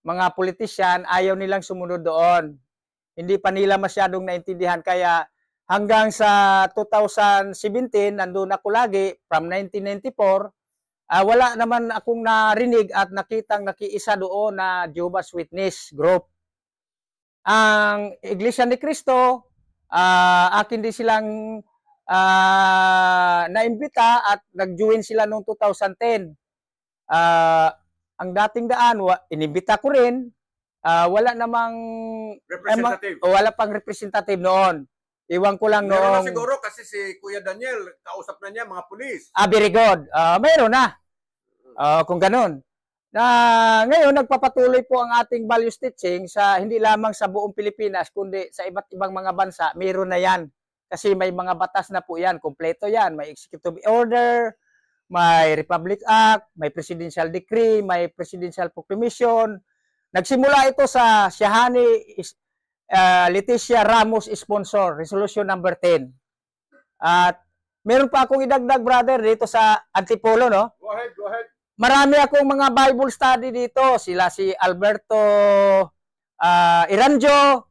mga politician, ayaw nilang sumunod doon. Hindi pa nila masyadong naintindihan, kaya hanggang sa 2017, nandun ako lagi, from 1994, wala naman akong narinig at nakitang nakiisa doon na Jehovah's Witness group. Ang Iglesia ni Cristo, akin din silang naimbita at nag-join sila noong 2010. Ang dating daan, inimbita ko rin, wala namang Representative. wala pang representative noon. Iwan ko lang Meron noong... na siguro kasi si Kuya Daniel, kausap na niya mga pulis. Very good. Mayroon na. Kung ganun. Ngayon, nagpapatuloy po ang ating values teaching sa hindi lamang sa buong Pilipinas, kundi sa iba't ibang mga bansa, mayroon na yan. Kasi may mga batas na po yan. Kompleto yan. May executive order, may Republic Act, may presidential decree, may presidential proclamation. Nagsimula ito sa Shahani Leticia Ramos sponsor, resolution number 10. At meron pa akong idagdag, brother, dito sa Antipolo, no? Go ahead, go ahead. Marami akong mga Bible study dito. Sila si Alberto Iranjo,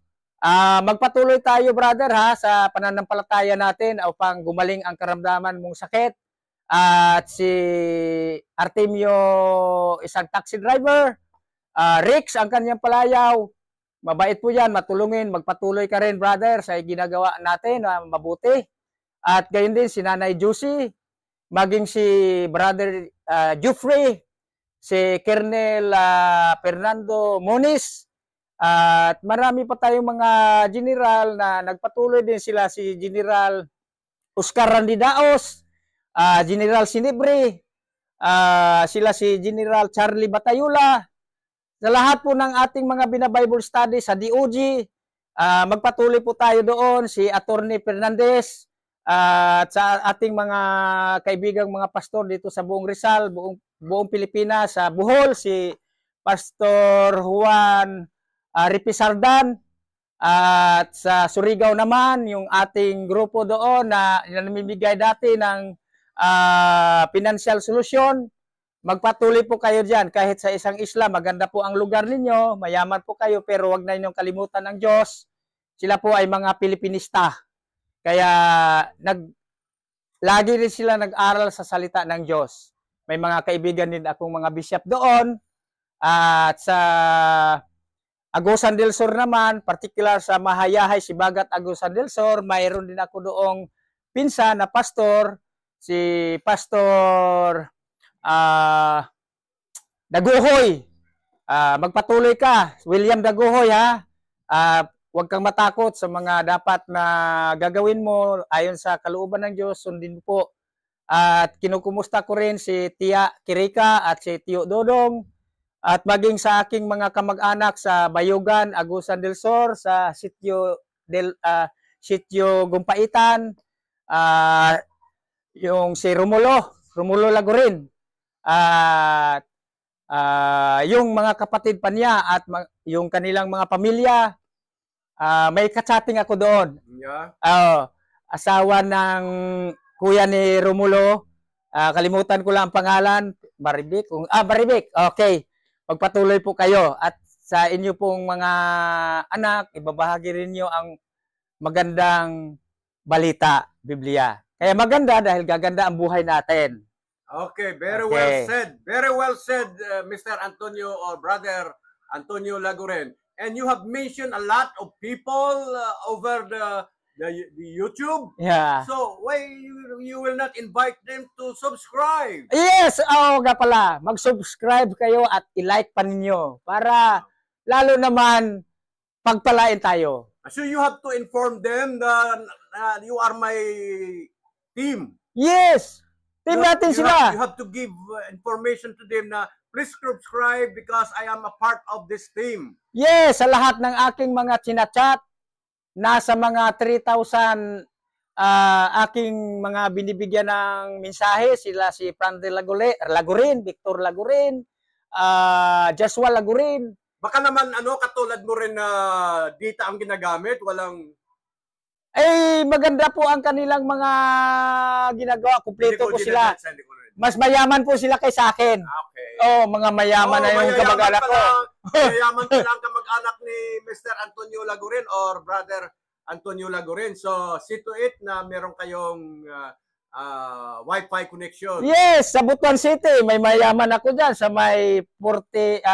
Magpatuloy tayo, brother, ha, sa pananampalataya natin upang gumaling ang karamdaman mong sakit. At si Artemio, isang taxi driver. Rix, ang kanyang palayaw. Mabait po yan, matulungin. Magpatuloy ka rin, brother, sa ginagawa natin na mabuti. At gayon din si Nanay Juicy, maging si Brother Jufrey, si Colonel Fernando Moniz, at marami pa tayong mga general na nagpatuloy din sila, si General Oscar Randidaos, General Sinebre, sila si General Charlie Batayula, sa lahat po ng ating mga bina-Bible study sa DOG, magpatuloy po tayo doon, si Attorney Fernandez, at sa ating mga kaibigang mga pastor dito sa buong Rizal, buong Pilipinas, sa Bohol, si Pastor Juan Ripisardan, at sa Surigao naman, yung ating grupo doon na namimigay dati ng financial solution. Magpatuloy po kayo dyan. Kahit sa isang isla, maganda po ang lugar ninyo, mayaman po kayo, pero wag na inyong kalimutan ng Diyos. Sila po ay mga Pilipinista. Kaya lagi rin sila nag-aral sa salita ng Diyos. May mga kaibigan din akong mga bishop doon. At sa Agusan del Sur naman, particular sa Mahayahay, Sibagat, Agusan del Sur, mayroon din ako doong pinsan na pastor, si Pastor Daguhoy. Magpatuloy ka, William Daguhoy, ha. Huwag kang matakot sa mga dapat na gagawin mo ayon sa kalooban ng Diyos, sundin po. At kinukumusta ko rin si Tia Kirika at si Tio Dodong, at maging sa aking mga kamag-anak sa Bayugan, Agusan del Sur, sa Sitio Gumpaitan, yung si Romulo Lagurin, at yung mga kapatid pa niya at yung kanilang mga pamilya. May ka-chatting ako doon. Yeah. Asawa ng kuya ni Romulo. Kalimutan ko lang ang pangalan. Baribik. Baribik. Okay. Magpatuloy po kayo. At sa inyo pong mga anak, ibabahagi rin niyo ang magandang balita, Biblia. Kaya maganda dahil gaganda ang buhay natin. Okay, very well said. Very well said, Mr. Antonio or Brother Antonio Laguren. And you have mentioned a lot of people over the YouTube. Yeah. So why you will not invite them to subscribe? Yes, nga pala. Mag-subscribe kayo at i-like pa ninyo para lalo naman pagpalain tayo. So you have to inform them that you are my team. Yes. Team natin sila. You have to give information to them na please subscribe because I am a part of this team. Yes, sa lahat ng aking mga chinachat, nasa mga 3,000 aking mga binibigyan ng mensahe, sila si Frandy Lagurin, Victor Lagurin, Joshua Lagurin. Baka naman katulad mo rin na data ang ginagamit, walang maganda po ang kanilang mga ginagawa. Kumpleto po sila. Mas mayaman po sila kaysa akin. Okay. Mga mayaman na yung kamag-anak ko. Mayaman pala ang kamag-anak ni Mr. Antonio Lagurin or Brother Antonio Lagurin. So, see to it na meron kayong Wi-Fi connection. Yes, sa Butuan City. May mayaman ako dyan sa may 40...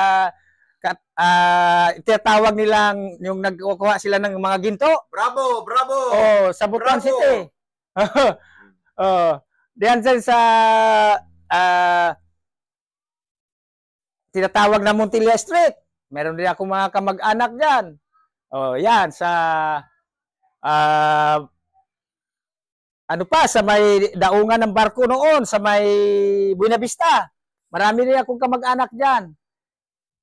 tinatawag nilang yung nagkukuha sila ng mga ginto. Bravo, bravo. Sa Butuan City. Diyan sa tinatawag na Montilla Street. Meron din ako mga kamag-anak diyan. Yan sa sa may daungan ng barko noon sa may Buena Vista. Marami din akong kamag-anak diyan.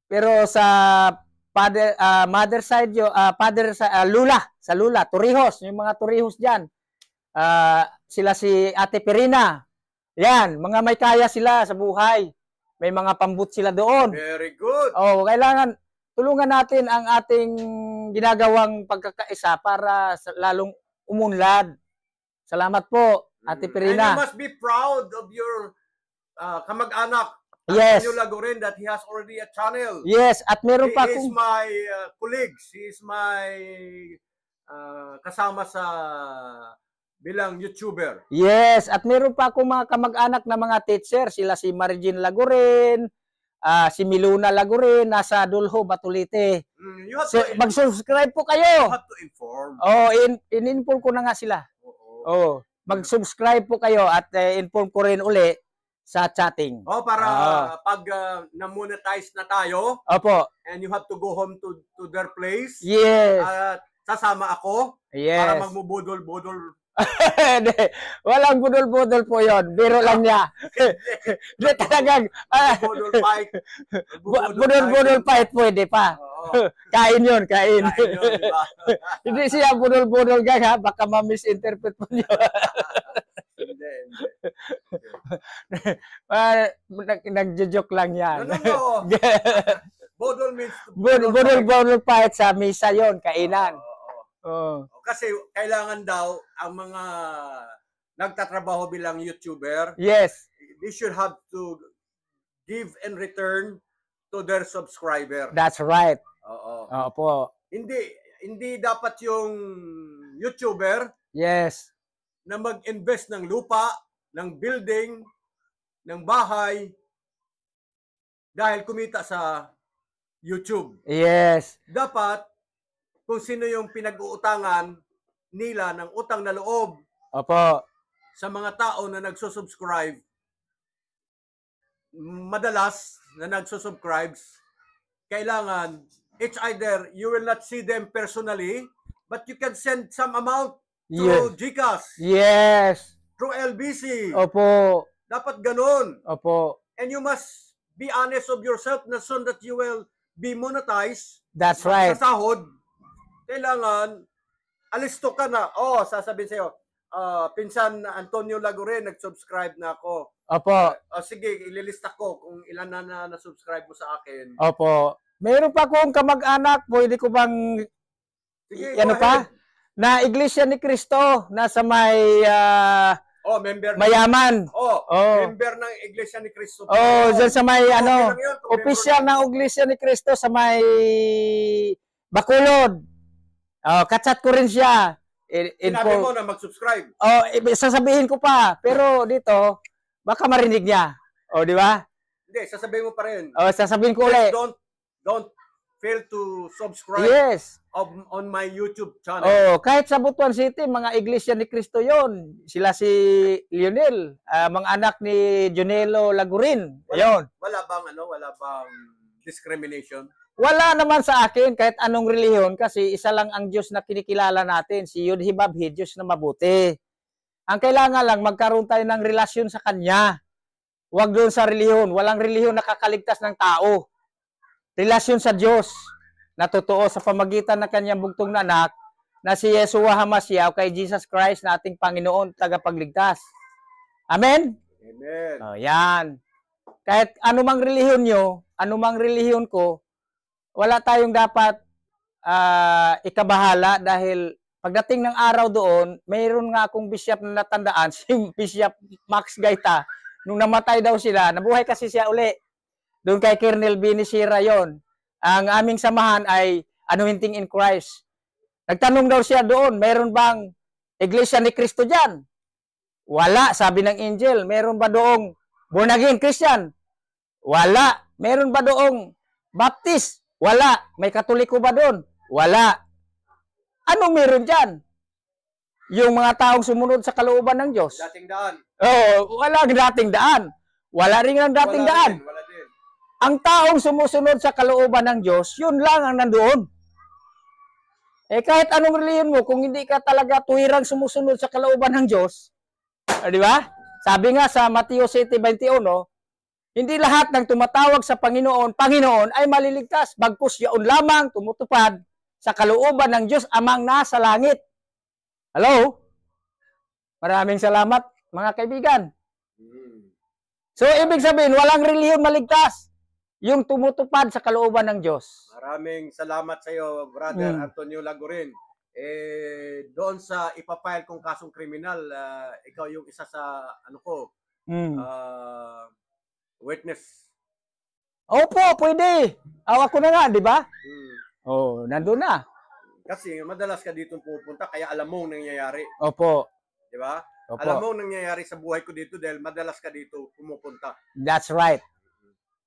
Pero sa mother side Lula, sa Lula, Torrijos, yung mga Torrijos diyan. Sila si Ate Perina. Yan, mga may kaya sila sa buhay. May mga pambut sila doon. Very good. Kailangan tulungan natin ang ating ginagawang pagkakaisa para lalong umunlad. Salamat po, Ate Perina. And you must be proud of your kamag-anak. Yes. Antonio Laguren, that he has already a channel. Yes, at meron pa He is akong my colleagues. He is my kasama sa bilang YouTuber. Yes, at meron pa akong mga kamag-anak na mga teacher, sila si Marjin Laguren, si Miluna Laguren, nasa Dulho, Batulite. You have So, to, mag-subscribe po you kayo. have to inform. Oh, in-inform ko na nga sila. Oo. Oh, mag-subscribe po kayo at inform ko rin uli sa chatting. Oh, para pag na-monetize na tayo, Opo. and you have to go home to their place, Yes. sasama ako para Yes. magbubudol-budol. Hindi. Walang budol-budol po yon. Biro lang niya. Hindi talagang Budol fight. budol-budol fight pwede pa. Oo. Kain yun, kain. Kain yun, di ba? Hindi siya budol-budol gang ha. Baka ma-misinterpret po niyo. Hindi. Nagjo-joke lang yan. No. Budol means Budol-budol fight sa misa yon, kainan. Oo. Kasi kailangan daw ang mga nagtatrabaho bilang YouTuber, Yes. they should have to give and return to their subscriber. That's right. Oo. Opo. Hindi dapat yung YouTuber Yes. na mag-invest ng lupa, ng building, ng bahay dahil kumita sa YouTube. Yes. Dapat kung sino yung pinag-uutangan nila ng utang na loob Opo. sa mga tao na nagsusubscribe, madalas na nagsusubscribes, kailangan, it's either you will not see them personally, but you can send some amount through GCash, Yes. through LBC. Opo. Dapat ganun. Opo. And you must be honest of yourself na soon that you will be monetized. That's right. Sa sahod, kailangan, alisto ka na. Oh, sasabihin sa'yo, pinsan Antonio Laguren, nag-subscribe na ako. Opo. Sige, ililista ko kung ilan na subscribe mo sa akin. Opo. Meron pa akong kamag-anak, pwede ko bang Sige, ano go pa? ahead. Na Iglesia ni Cristo, nasa may Member. Mayaman. Member ng Iglesia ni Cristo. Dyan sa may Okay lang yun, kung official member ng Iglesia ni Cristo sa may Bacolod. Kachat ko rin siya. Sinabi mo na mag-subscribe. Sasabihin ko pa. Pero dito, baka marinig niya. Di ba? Hindi, sasabihin mo pa rin. Sasabihin ko ulit. Don't fail to subscribe Yes. on my YouTube channel. Kahit sa Butuan City, mga Iglesia ni Cristo yon. Sila si Lionel, mga anak ni Junelo Lagurin. Ayun. Wala bang discrimination? Wala naman sa akin kahit anong relihiyon kasi isa lang ang Diyos na kinikilala natin, si Yudhibabhi, Diyos na mabuti. Ang kailangan lang magkaroon tayo ng relasyon sa Kanya. Huwag doon sa relihiyon. Walang relihiyon na kakaligtas ng tao. Relasyon sa Diyos na totoo sa pamagitan ng Kanyang bugtong na anak na si Yeshua HaMashiach kay Jesus Christ na ating Panginoon tagapagligtas. Amen? Amen. Yan. Kahit anumang relihiyon nyo, anumang relihiyon ko, wala tayong dapat ikabahala dahil pagdating ng araw doon, mayroon nga akong bishop na natandaan, si Bishop Max Gaita. Nung namatay daw sila, nabuhay kasi siya uli. Doon kay Colonel Binisira yon. Ang aming samahan ay Anointing in Christ. Nagtanong daw siya doon, mayroon bang Iglesia ni Cristo dyan? Wala, sabi ng angel. Meron ba doong born again Christian? Wala. Meron ba doong Baptist? Wala. May Katoliko ba doon? Wala. Anong meron dyan? Yung mga taong sumunod sa kalooban ng Diyos. Dating daan. Wala dating daan. Wala rin ang dating daan. Wala din. Ang taong sumusunod sa kalooban ng Diyos, yun lang ang nandoon. Kahit anong reliyon mo, kung hindi ka talaga tuwirang sumusunod sa kalooban ng Diyos, di ba? Sabi nga sa Mateo 7:21, hindi lahat ng tumatawag sa Panginoon ay maliligtas, bagkus yaon lamang tumutupad sa kalooban ng Diyos amang nasa langit. Hello? Maraming salamat, mga kaibigan. So, ibig sabihin, walang reliyon maligtas. Yung tumutupad sa kalooban ng Diyos. Maraming salamat sa iyo, Brother Antonio Laguren. Doon sa ipapile kong kasong kriminal, ikaw yung isa sa witness Opo, pwede. Ako na nga, di ba? Hmm. Oh, nandun na. Kasi madalas ka dito pupunta, kaya alam mo ang nangyayari. Opo. Di ba? Opo. Alam mo ang nangyayari sa buhay ko dito dahil madalas ka dito pumupunta. That's right.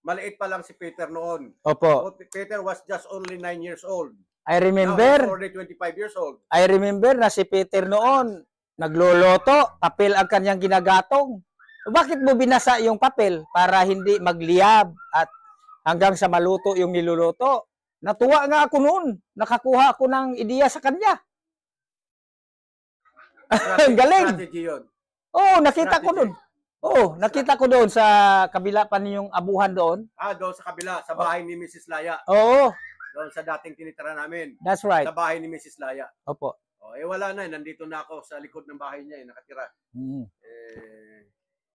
Maliit pa lang si Peter noon. Opo. Peter was just only 9 years old. I Now he's remember, already 25 years old. I remember na si Peter noon, nagloloto, papel ang kanyang ginagatong. Bakit mo binasa yung papel? Para hindi magliyab at hanggang sa maluto yung niluluto. Natuwa nga ako noon. Nakakuha ako ng ideya sa kanya. Ang galing. Strategy yun. Oh, nakita ko Strategy. doon. Oh, nakita ko doon sa kabila pa niyong abuhan doon. Doon sa kabila, sa bahay ni Mrs. Laya. Oo, Doon sa dating tinitira namin. that's right. Sa bahay ni Mrs. Laya. Opo. Wala na, nandito na ako sa likod ng bahay niya, nakatira. Mm.